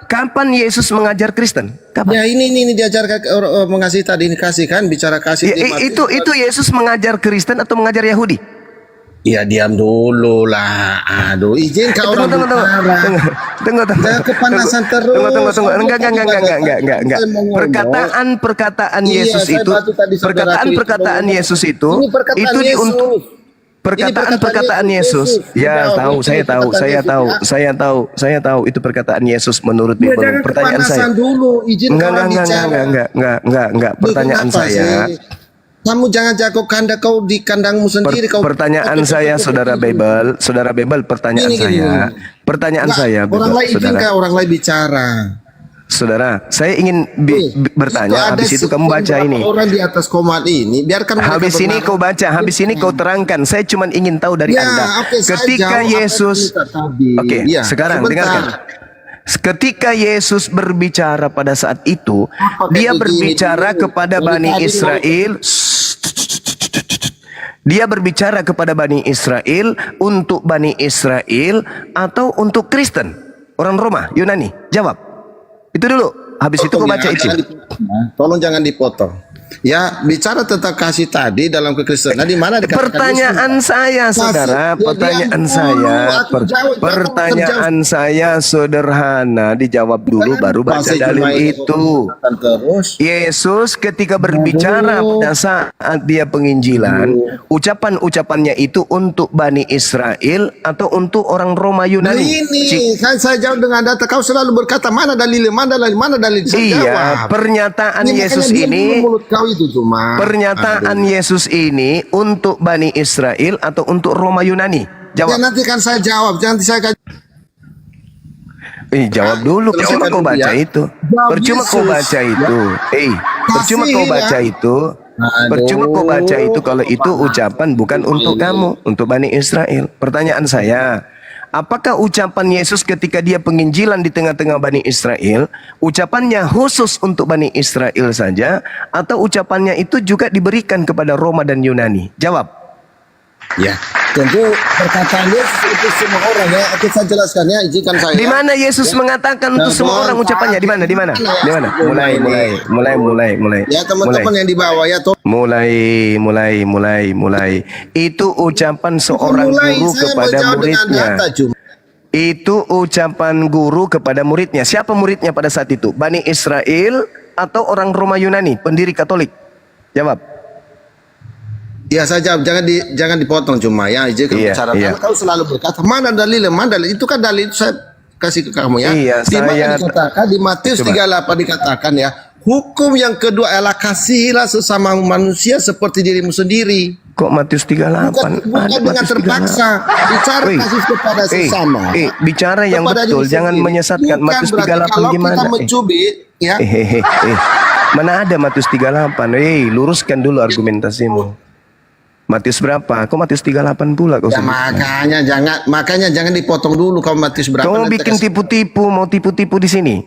Kapan Yesus mengajar Kristen? Kapan? Ya ini diajarkan mengasihi tadi, ini kasih kan, bicara kasih. Itu Yesus mengajar Kristen atau mengajar Yahudi? Ya diam dulu lah. Aduh, izin kau orang Tunggu. Kepanasan terus. Tunggu. Enggak. Perkataan Yesus itu. Perkataan Yesus itu diuntuk. Perkataan Yesus. Ya, saya tahu itu perkataan Yesus menurut Bible. Pertanyaan saya. Enggak. Pertanyaan saya. Kamu jangan jago kandang kau di kandangmu sendiri. Pertanyaan saya, saudara Bebel, pertanyaan saya, orang lain izinkan orang lain bicara. Saudara, saya ingin bertanya. Habis itu kamu baca ini. Orang di atas komat ini, biarkan. Habis ini kau baca, habis ini kau terangkan. Saya cuma ingin tahu dari Anda. Ketika Yesus, sekarang dengarkan. Ketika Yesus berbicara pada saat itu, dia berbicara kepada Bani Israel. Dia berbicara kepada Bani Israel, untuk Bani Israel atau untuk Kristen, orang Roma, Yunani? Jawab. Itu dulu. Habis itu kau baca itu. Tolong jangan dipotong. Ya, bicara tentang kasih tadi dalam kekristenan di mana dikatakan pertanyaan saya, saudara, pertanyaan saya sederhana, dijawab dulu baru baca dalil itu. Yesus ketika berbicara pada saat dia penginjilan, ucapannya itu untuk Bani Israel atau untuk orang Roma Yunani? Ini kan saya jawab dengan data. Kau selalu berkata mana dalil. Iya, pernyataan Yesus ini. Pernyataan Yesus ini untuk Bani Israel atau untuk Roma Yunani? Jawab. Ya, nanti kan saya jawab. Nanti saya jawab dulu. Percuma kau baca itu. Percuma kau baca itu. Percuma kau baca itu kalau itu ucapan bukan untuk kamu, untuk Bani Israel. Pertanyaan saya, Apakah ucapan Yesus ketika dia penginjilan di tengah-tengah Bani Israel, ucapannya khusus untuk Bani Israel saja, atau ucapannya itu juga diberikan kepada Roma dan Yunani? Jawab. Ya, tentu perkataan Yesus itu semua orang ya. Oke, saya jelaskan ya, izinkan saya. Di mana Yesus mengatakan untuk semua orang ucapannya? Di mana? Di mana? Di mana? Mulai. Ya, teman-teman yang di bawah ya, Mulai. Itu ucapan seorang guru kepada muridnya. Itu ucapan guru kepada muridnya. Siapa muridnya pada saat itu? Bani Israel atau orang Roma Yunani, pendiri Katolik? Jawab. Ya, saya jawab, jangan dipotong cuma ya, izinkan bicara. Karena kau selalu berkata, mana dalilnya? Itu kan dalil saya kasih ke kamu ya. Di mana dikatakan di Matius 38 dikatakan ya, hukum yang kedua adalah kasihilah sesama manusia seperti dirimu sendiri. Kok Matius 38? Bukan dengan terpaksa. Bicara kasih kepada sesama. Bicara yang betul, jangan menyesatkan. Matius 38 gimana? Kalau kita mencubit ya. Mana ada Matius 38? Luruskan dulu argumentasimu. Matius berapa? Kok Matius 38 pula kau sebut? Makanya jangan dipotong dulu kalau Matius berapa. Kau bikin tipu-tipu, mau tipu-tipu di sini.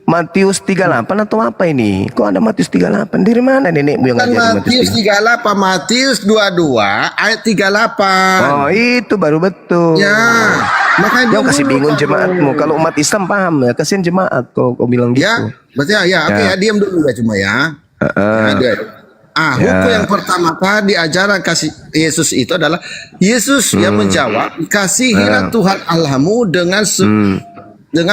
Matius 38 atau apa ini? Kok ada Matius 38? Dari mana nenekmu yang ngajarin Matius 38? Matius 22 ayat 38. Oh, itu baru betul. Ya. Makanya kau kasih bingung jemaatmu. Kalau umat Islam paham ya, kasihan jemaat kau bilang gitu. Ya, berarti oke ya, diam dulu ya cuma ya. Hukum yang pertama tadi ajaran kasih Yesus itu adalah Yesus yang menjawab, kasihilah Tuhan Allahmu dengan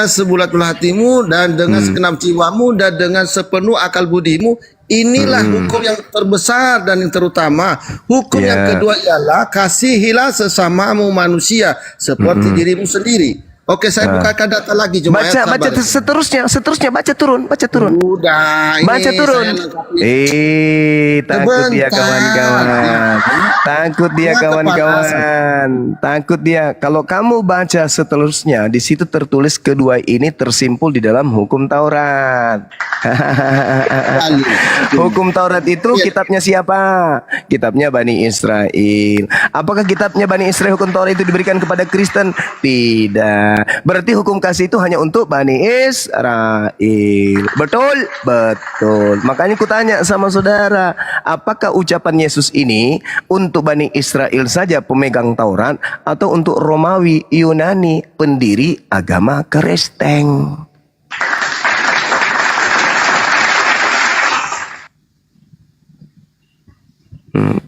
sebulat-bulat hatimu dan dengan segenap jiwamu dan dengan sepenuh akal budimu. Inilah hukum yang terbesar dan yang terutama. Hukum yang kedua ialah kasihilah sesamamu manusia seperti dirimu sendiri. Oke, saya bukakan data lagi. Baca seterusnya, baca turun. Udah, baca turun. Takut dia kawan-kawan. Takut dia. Kalau kamu baca seterusnya, di situ tertulis kedua ini tersimpul di dalam hukum Taurat. Hukum Taurat itu kitabnya siapa? Kitabnya Bani Israel. Apakah kitabnya Bani Israel hukum Taurat itu diberikan kepada Kristen? Tidak. Berarti hukum kasih itu hanya untuk Bani Israel. Betul? Betul. Makanya kutanya sama saudara, apakah ucapan Yesus ini untuk Bani Israel saja pemegang Taurat atau untuk Romawi, Yunani, pendiri agama Kristen?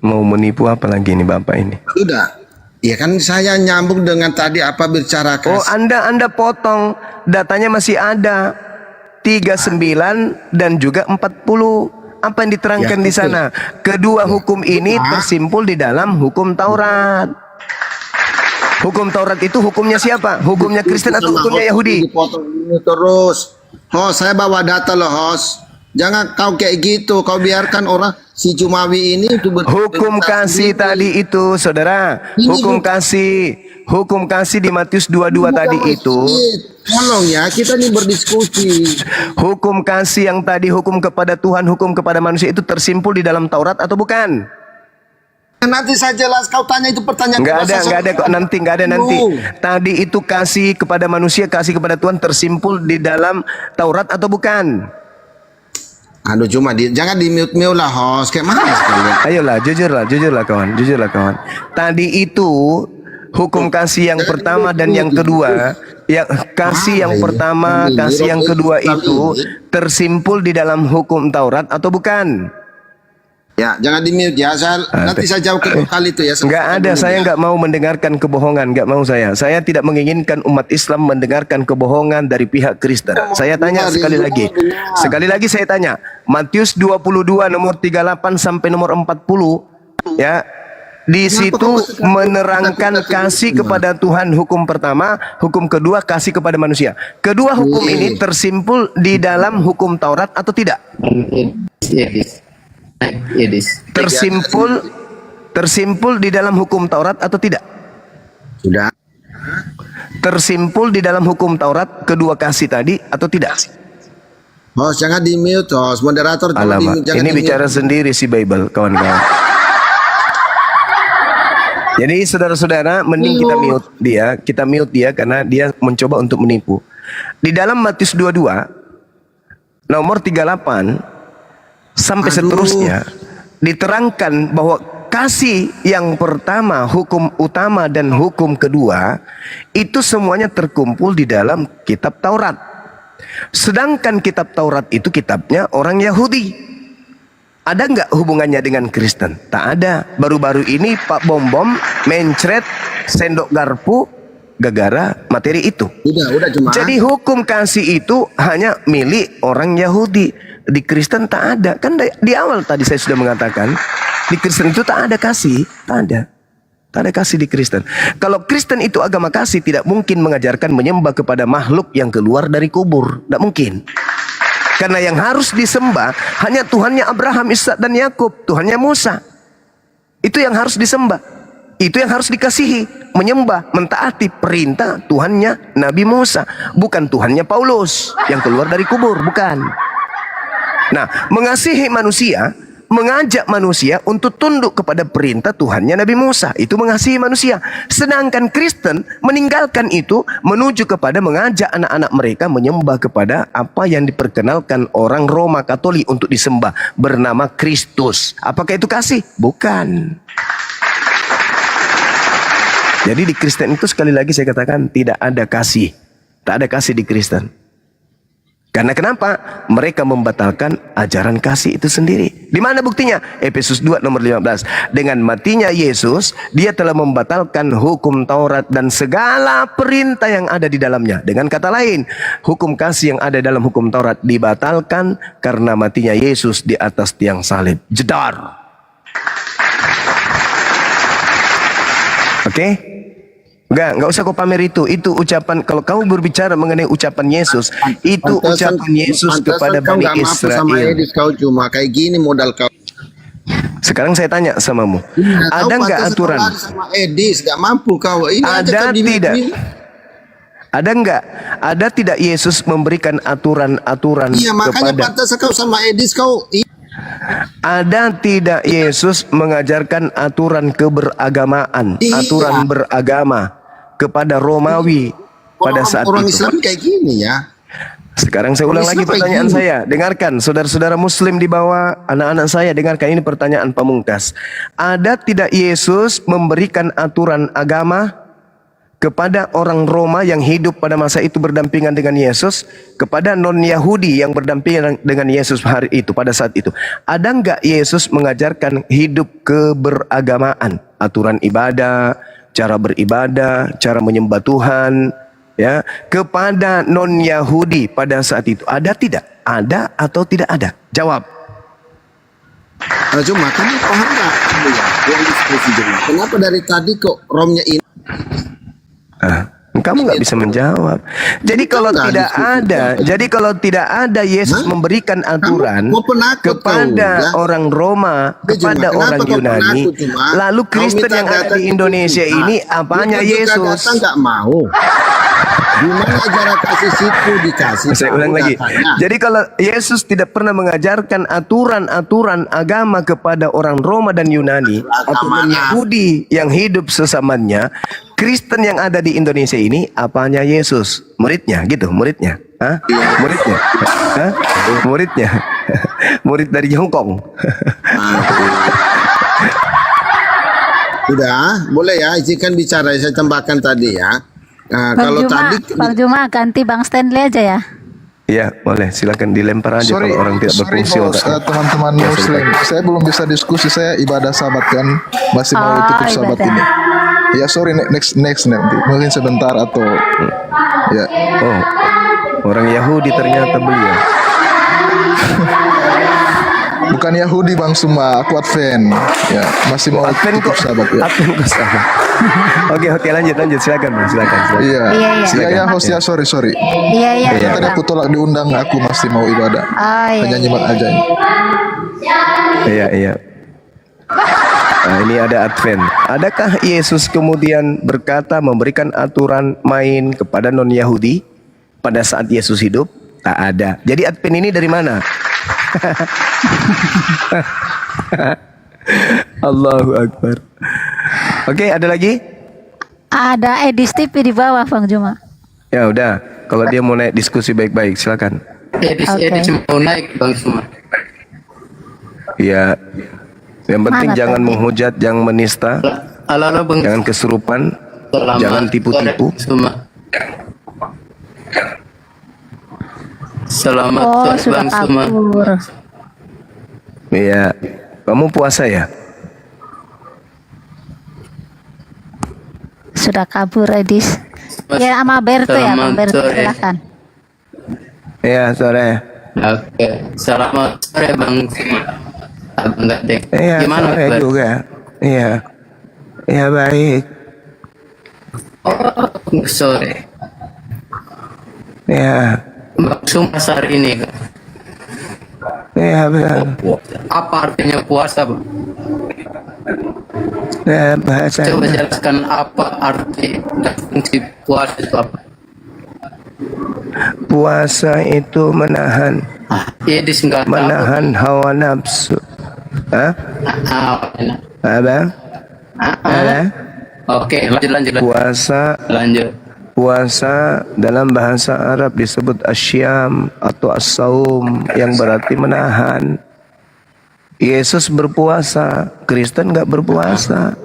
Mau menipu apa lagi nih Bapak ini? Sudah. Ya kan saya nyambung dengan tadi apa bicara kasih. Oh, Anda potong, datanya masih ada 39 dan juga 40. Apa yang diterangkan di sana? Kedua hukum ini tersimpul di dalam hukum Taurat. Hukum Taurat itu hukumnya siapa? Hukumnya Kristen atau hukumnya Yahudi? Dipotong ini terus. Host, saya bawa data loh, host. Jangan kau kayak gitu, kau biarkan orang si Jumawi ini itu hukum kasih tadi itu, saudara. Hukum kasih di Matius 22 tadi itu. Tolong ya, kita ini berdiskusi. Hukum kasih yang tadi, hukum kepada Tuhan, hukum kepada manusia itu tersimpul di dalam Taurat atau bukan? Nanti saya jelas, kau tanya itu pertanyaan. Nggak ada kok nanti. Tadi itu kasih kepada manusia, kasih kepada Tuhan tersimpul di dalam Taurat atau bukan? Aduh, cuma jangan di mute lah, host. Kayak mana sekalian? Ayolah, jujurlah kawan. Tadi itu hukum kasih yang pertama dan yang kedua, kasih yang pertama, kasih yang kedua itu tersimpul di dalam hukum Taurat atau bukan? Ya, jangan di mute ya. Nanti saya jawab ke kali itu ya. Enggak ada, saya enggak mau mendengarkan kebohongan, enggak mau saya. Saya tidak menginginkan umat Islam mendengarkan kebohongan dari pihak Kristen. Saya tanya sekali lagi. Sekali lagi saya tanya. Matius 22 nomor 38 sampai nomor 40 ya. Di situ menerangkan kasih kepada Tuhan hukum pertama, hukum kedua kasih kepada manusia. Kedua hukum ini tersimpul di dalam hukum Taurat atau tidak? Tersimpul di dalam hukum Taurat atau tidak? Sudah. Tersimpul di dalam hukum Taurat kedua kasih tadi atau tidak? Host, jangan di mute, host. Moderator Alamak, ini bicara sendiri si Bible, kawan-kawan. Jadi saudara-saudara, mending kita mute dia karena dia mencoba untuk menipu. Di dalam Matius 22 nomor 38 sampai seterusnya diterangkan bahwa kasih yang pertama, hukum utama dan hukum kedua itu semuanya terkumpul di dalam kitab Taurat. Sedangkan kitab Taurat itu kitabnya orang Yahudi. Ada nggak hubungannya dengan Kristen? Tak ada. Baru-baru ini Pak Bom mencret sendok garpu gara-gara materi itu. Udah cuma. Jadi hukum kasih itu hanya milik orang Yahudi. Di Kristen tak ada. Kan di awal tadi saya sudah mengatakan, di Kristen itu tak ada kasih. Tak ada. Tak ada kasih di Kristen. Kalau Kristen itu agama kasih, tidak mungkin mengajarkan menyembah kepada makhluk yang keluar dari kubur. Tidak mungkin. Karena yang harus disembah hanya Tuhannya Abraham, Ishak dan Yakub, Tuhannya Musa. Itu yang harus disembah. Itu yang harus dikasihi, menyembah, mentaati perintah Tuhannya Nabi Musa, bukan Tuhannya Paulus yang keluar dari kubur, bukan. Nah, mengasihi manusia, mengajak manusia untuk tunduk kepada perintah Tuhannya Nabi Musa, itu mengasihi manusia. Sedangkan Kristen meninggalkan itu, menuju kepada mengajak anak-anak mereka menyembah kepada apa yang diperkenalkan orang Roma Katolik untuk disembah, bernama Kristus. Apakah itu kasih? Bukan. Jadi di Kristen itu sekali lagi saya katakan tidak ada kasih. Tak ada kasih di Kristen. Karena kenapa? Mereka membatalkan ajaran kasih itu sendiri. Di mana buktinya? Efesus 2 nomor 15. Dengan matinya Yesus, dia telah membatalkan hukum Taurat dan segala perintah yang ada di dalamnya. Dengan kata lain, hukum kasih yang ada dalam hukum Taurat dibatalkan karena matinya Yesus di atas tiang salib. Jedar. Oke? Enggak usah kau pamer itu. Itu ucapan, kalau kamu berbicara mengenai ucapan Yesus, itu ucapan Yesus kepada Bani Israel. Sama Edis, kau cuma kayak gini modal kau. Sekarang saya tanya samamu, ada nggak aturan? Sama Edis, gak mampu kau. Ini ada tidak? Ada nggak? Ada tidak Yesus memberikan aturan-aturan iya, makanya kepada? pantas kau sama Edis kau. Ada tidak Yesus mengajarkan aturan keberagamaan, aturan beragama kepada Romawi pada saat orang itu? Islam kayak gini ya. Sekarang saya ulang lagi pertanyaan saya. Dengarkan, saudara-saudara Muslim di bawah, anak-anak saya, dengarkan ini pertanyaan pamungkas. Ada tidak Yesus memberikan aturan agama kepada orang Roma yang hidup pada masa itu berdampingan dengan Yesus, kepada non-Yahudi yang berdampingan dengan Yesus hari itu, pada saat itu? Ada enggak Yesus mengajarkan hidup keberagamaan, aturan ibadah, cara beribadah, cara menyembah Tuhan, ya, kepada non-Yahudi pada saat itu? Ada tidak? Ada atau tidak ada? Jawab. Cuma kamu paham nggak? Yang diskusi dulu. Kenapa dari tadi kok romnya ini? Kamu nggak bisa menjawab. Jadi kalau tidak ada Yesus memberikan aturan kepada orang Roma, kepada orang Yunani, lalu Kristen yang ada di Indonesia ini apanya Yesus? Nggak mau. Gimana ajaran kasih situ dikasih? Saya ulang lagi. Jadi kalau Yesus tidak pernah mengajarkan aturan-aturan agama kepada orang Roma dan Yunani atau Yahudi yang hidup sesamanya, Kristen yang ada di Indonesia ini apanya Yesus? Muridnya gitu, muridnya. Hah? Muridnya. Hah? Muridnya. Murid dari Hong Kong. Udah, boleh ya, izinkan bicara, saya tambahkan tadi ya. Nah, kalau tadi Bang Juma ganti Bang Stanley aja ya. Iya, boleh. Silakan dilempar aja kalau orang tidak berfungsi otaknya. Teman-teman Muslim, saya belum bisa diskusi, saya ibadah sahabat kan, masih mau tutup sahabat ini. Ya sorry, next nanti, mungkin sebentar atau ya. Oh, orang Yahudi ternyata beliau. Bukan Yahudi Bang Suma, aku Advent. Ya, masih mau tutup sahabat ya. Advent kok sahabat. Oke, lanjut, silakan Bang, silakan. Iya. Silakan. Ya host ya, sorry. Iya. Tadi aku tolak diundang, aku masih mau ibadah. Hanya nyimak aja ini. Iya. Nah, ini ada Advent. Adakah Yesus kemudian berkata memberikan aturan main kepada non-Yahudi pada saat Yesus hidup? Tak ada. Jadi Advent ini dari mana? Allahu Akbar. Oke, ada lagi? Ada Edis TV di bawah Bang Juma. Ya udah, kalau dia mau naik diskusi baik-baik, silakan. Oke. mau naik Bang Suma. Ya, yang penting Mana jangan tadi? menghujat, jangan menista, Halo Bang jangan kesurupan, Selamat jangan tipu-tipu. sore, Suma. Selamat Oh, sore sudah Bang Suma. kabur. Iya, kamu puasa ya? Sudah kabur Edis. Ya sama Berto ya, Bang Selamat Berto sore. silakan. Iya, sore. Oke, selamat sore Bang Suma. Abang Gadeng. Iya, Gimana sore kabar? juga. Iya. Iya, baik. Oh, sore. Iya. Bang Suma hari ini Iya, benar. apa artinya puasa Bang? Ya, bahasa. Coba jelaskan apa arti dan fungsi puasa itu apa? Puasa itu menahan Iya disingkat menahan hawa nafsu. Hah? Apa? Apa? Oke, lanjut. Puasa Puasa dalam bahasa Arab disebut asyam atau as-saum yang berarti menahan. Yesus berpuasa, Kristen nggak berpuasa.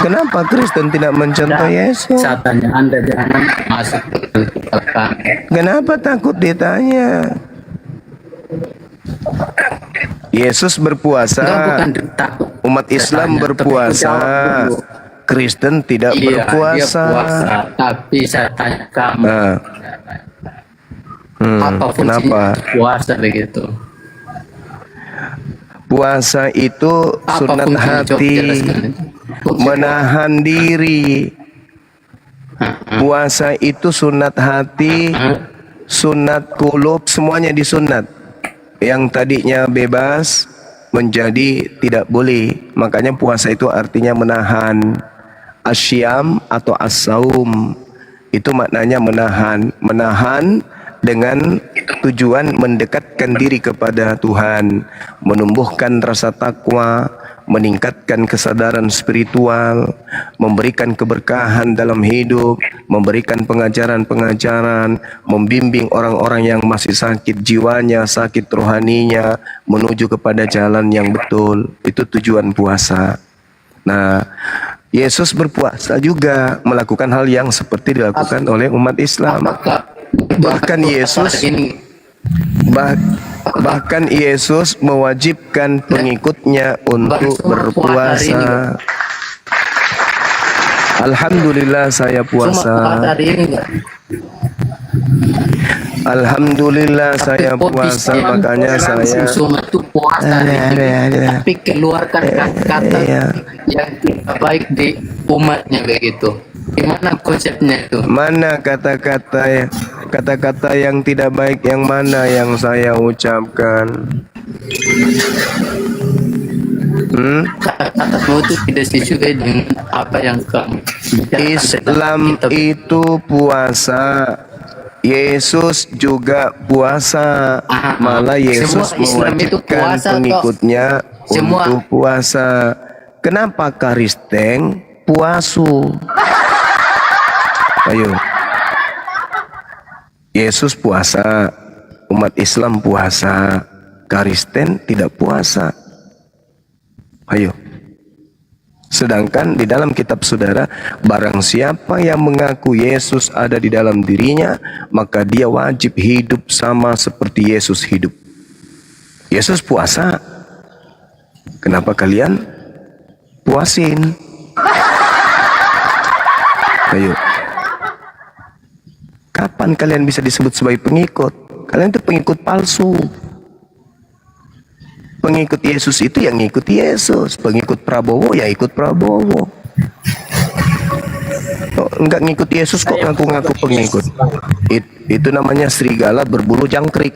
Kenapa Kristen tidak mencontoh Yesus? Saya tanya Anda jangan masuk ke belakang. Kenapa takut ditanya? Yesus berpuasa, Enggak, bukan takut. umat Islam Saya tanya, berpuasa, tapi jawab dulu. Kristen tidak Iya, berpuasa. dia puasa, tapi saya tanya kamu, Nah, apa fungsinya kenapa? puasa begitu? Puasa itu Apa sunat fungsinya? Coba hati, jelaskan. Fungsi menahan diri. Puasa itu sunat hati, sunat kulub, semuanya disunat. Yang tadinya bebas menjadi tidak boleh. Makanya puasa itu artinya menahan. Asyam atau as-saum itu maknanya menahan dengan tujuan mendekatkan diri kepada Tuhan, menumbuhkan rasa takwa, meningkatkan kesadaran spiritual, memberikan keberkahan dalam hidup, memberikan pengajaran-pengajaran, membimbing orang-orang yang masih sakit jiwanya, sakit rohaninya menuju kepada jalan yang betul. Itu tujuan puasa. Nah, Yesus berpuasa juga melakukan hal yang seperti dilakukan oleh umat Islam. Bahkan Yesus bahkan Yesus mewajibkan pengikutnya untuk berpuasa. Alhamdulillah saya puasa. Alhamdulillah saya puasa, makanya saya Suma itu puasa tapi keluarkan kata-kata yang tidak baik di umatnya begitu. Gimana konsepnya itu? Mana kata-kata yang tidak baik yang mana yang saya ucapkan? Kata-katamu itu tidak sesuai dengan apa yang kamu Islam itu puasa. Yesus juga puasa. Malah Yesus semua Islam itu mewajibkan puasa, pengikutnya semua. untuk puasa. Kenapa Kristen puasu? Ayo. Yesus puasa, umat Islam puasa, Kristen tidak puasa. Ayo. Sedangkan di dalam kitab saudara, barang siapa yang mengaku Yesus ada di dalam dirinya, maka dia wajib hidup sama seperti Yesus hidup. Yesus puasa. Kenapa kalian puasin? Ayo. Kapan kalian bisa disebut sebagai pengikut? Kalian itu pengikut palsu. Pengikut Yesus itu yang ngikut Yesus. Pengikut Prabowo ya ikut Prabowo. Oh, enggak ngikut Yesus kok ngaku-ngaku pengikut. Itu namanya serigala berbulu jangkrik.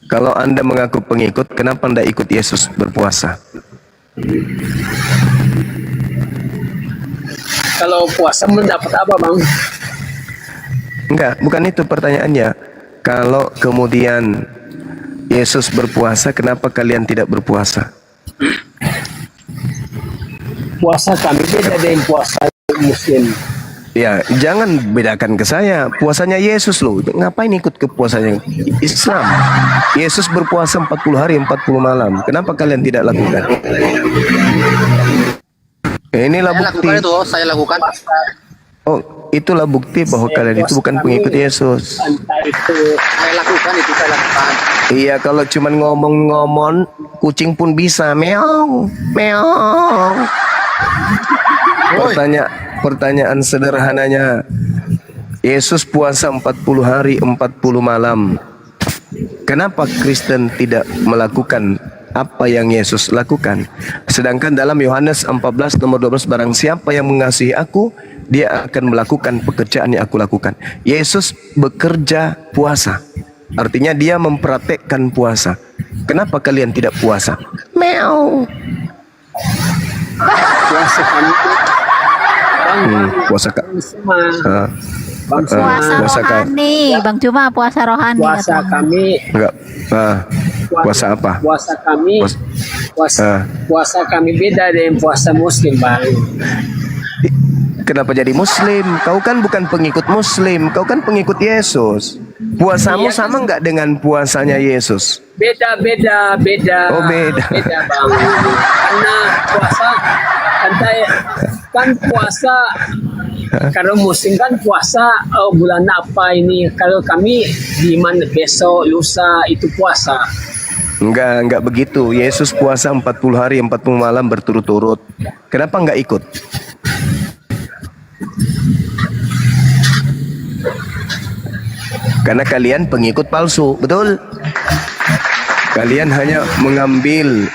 Kalau Anda mengaku pengikut, kenapa Anda ikut Yesus berpuasa? Kalau puasa mendapat apa, Bang? Enggak, bukan itu pertanyaannya. Kalau kemudian Yesus berpuasa, kenapa kalian tidak berpuasa? Puasa kami beda dengan puasa Muslim. Ya, jangan bedakan ke saya. Puasanya Yesus loh. Ngapain ikut ke puasanya Islam? Yesus berpuasa 40 hari 40 malam. Kenapa kalian tidak lakukan? Inilah bukti. Saya lakukan. Oh, itulah bukti bahwa kalian itu bukan pengikut Yesus. Saya lakukan. Iya, kalau cuman ngomong-ngomong, kucing pun bisa meong, meong. Pertanyaan sederhananya, Yesus puasa 40 hari 40 malam. Kenapa Kristen tidak melakukan apa yang Yesus lakukan? Sedangkan dalam Yohanes 14 nomor 12, barang siapa yang mengasihi aku, dia akan melakukan pekerjaan yang aku lakukan. Yesus bekerja puasa. Artinya dia mempraktekkan puasa. Kenapa kalian tidak puasa? Meow. Puasa kami Puasa Puasa rohani, Bang Cuma puasa rohani. puasa katanya. kami enggak. Puasa apa? puasa kami beda dengan puasa Muslim, Bang. Kenapa jadi Muslim? Kau kan bukan pengikut Muslim, kau kan pengikut Yesus. Puasamu sama nggak dengan puasanya Yesus? Beda. Oh, beda. Bang. Karena puasa kan puasa kalau Muslim kan puasa bulan apa ini? Kalau kami di mana besok lusa itu puasa. Enggak begitu. Yesus puasa 40 hari 40 malam berturut-turut. Kenapa nggak ikut? Karena kalian pengikut palsu, betul? Kalian hanya mengambil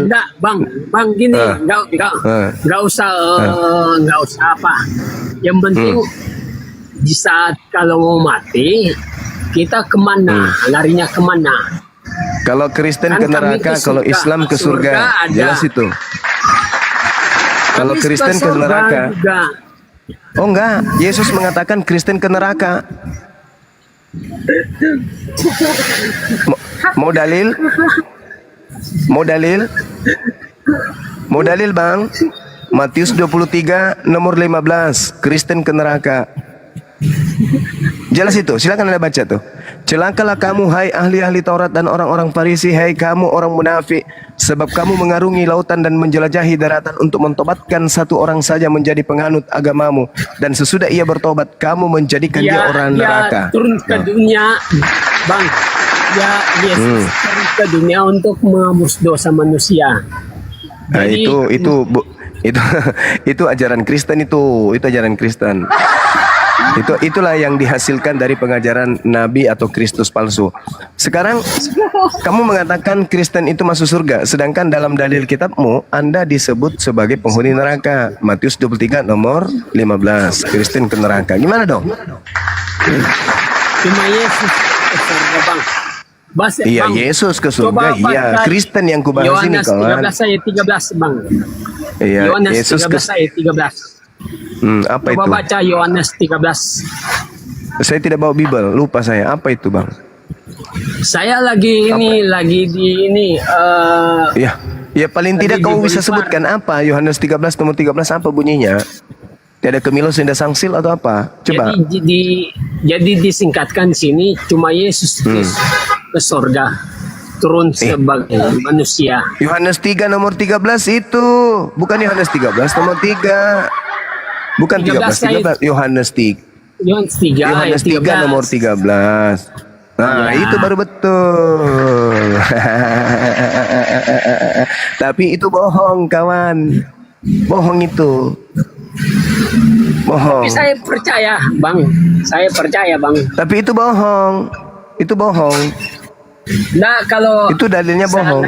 Enggak, bang gini, enggak usah apa. Yang penting di saat kalau mau mati kita kemana, larinya kemana? Kalau Kristen Kan ke kami neraka, ke kalau surga. Islam ke surga, Surga ada. jelas itu. Kalau Habis Kristen ke surga neraka, juga. oh enggak, Yesus mengatakan Kristen ke neraka. Mau dalil? Mau dalil? Mau dalil, Bang? Matius 23 nomor 15, Kristen ke neraka. Jelas itu, silakan Anda baca tuh. Celakalah kamu hai ahli-ahli Taurat dan orang-orang Farisi, hai kamu orang munafik, sebab kamu mengarungi lautan dan menjelajahi daratan untuk mentobatkan satu orang saja menjadi penganut agamamu, dan sesudah ia bertobat kamu menjadikan dia orang neraka. Turun ke dunia, Bang. Ya, Yesus turun ke dunia untuk menghapus dosa manusia. Nah, Jadi, itu ajaran Kristen, itu ajaran Kristen. Itulah yang dihasilkan dari pengajaran Nabi atau Kristus palsu. Sekarang kamu mengatakan Kristen itu masuk surga, sedangkan dalam dalil kitabmu Anda disebut sebagai penghuni neraka. Matius 23 nomor 15, Kristen ke neraka. Gimana dong? cuma Yesus ke surga, Bang. Iya, Yesus ke surga. Iya, Kristen yang kubahas ini, kawan. Yohanes 13 ayat 13, Bang. Iya, Yohanes Yesus 13 ayat 13. Apa Coba itu? baca Yohanes 13. Saya tidak bawa Bible, lupa saya. Apa itu, Bang? Saya lagi di Ya paling tidak kau bisa sebutkan apa Yohanes 13 nomor 13 apa bunyinya? Tiada kemilau senda sangsil atau apa? Coba. Jadi disingkatkan sini cuma Yesus ke surga turun sebagai manusia. Yohanes 3 nomor 13 itu bukan Yohanes 13 nomor 3. Bukan 13, Yohanes 3. Yohanes 3 nomor 13. Nah, itu baru betul. Tapi itu bohong, kawan. Bohong itu. Bohong. Tapi saya percaya, Bang. Saya percaya, Bang. Tapi itu bohong. Itu bohong. Nah, kalau itu dalilnya bohong.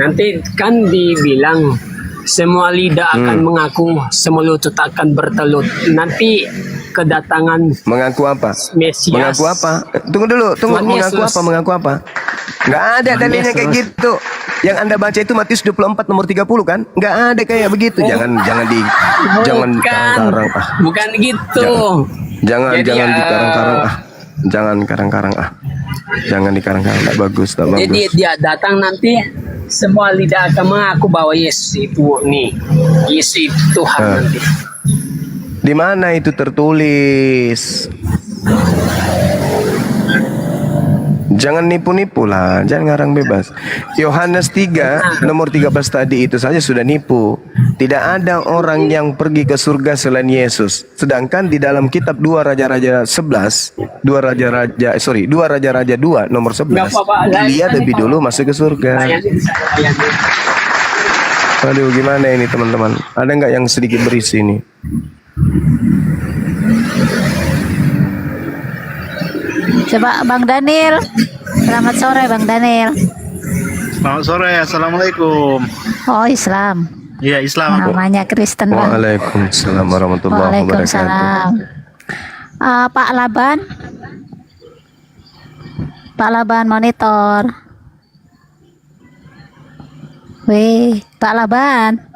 Nanti kan dibilang semua lidah akan mengaku, semua lutut akan bertelut. Nanti kedatangan mengaku apa? Mesias. Mengaku apa? Tunggu dulu, mengaku apa? Nggak ada dalilnya kayak gitu. Yang Anda baca itu Matius 24 nomor 30 kan? Nggak ada kayak begitu. Jangan Bukan gitu. Jangan dikarang-karang. Jangan karang-karang Jangan dikarang-karang, tak bagus, tak bagus. Jadi dia datang nanti semua lidah akan mengaku bahwa Yesus itu Yesus itu Tuhan nanti. Di mana itu tertulis? Jangan nipu-nipu lah, jangan ngarang bebas. Yohanes 3 nomor 13 tadi itu saja sudah nipu. Tidak ada orang yang pergi ke surga selain Yesus. Sedangkan di dalam kitab 2 Raja-Raja 2 nomor 11, dia lebih dulu masuk ke surga. Aduh, gimana ini teman-teman? Ada nggak yang sedikit berisi ini? Coba Bang Daniel. Selamat sore Bang Daniel. Selamat sore, assalamualaikum. Oh Islam. Iya Islam. Namanya Kristen Bang. Waalaikumsalam warahmatullahi wabarakatuh. Waalaikumsalam. Pak Laban. Pak Laban monitor. Wih, Pak Laban.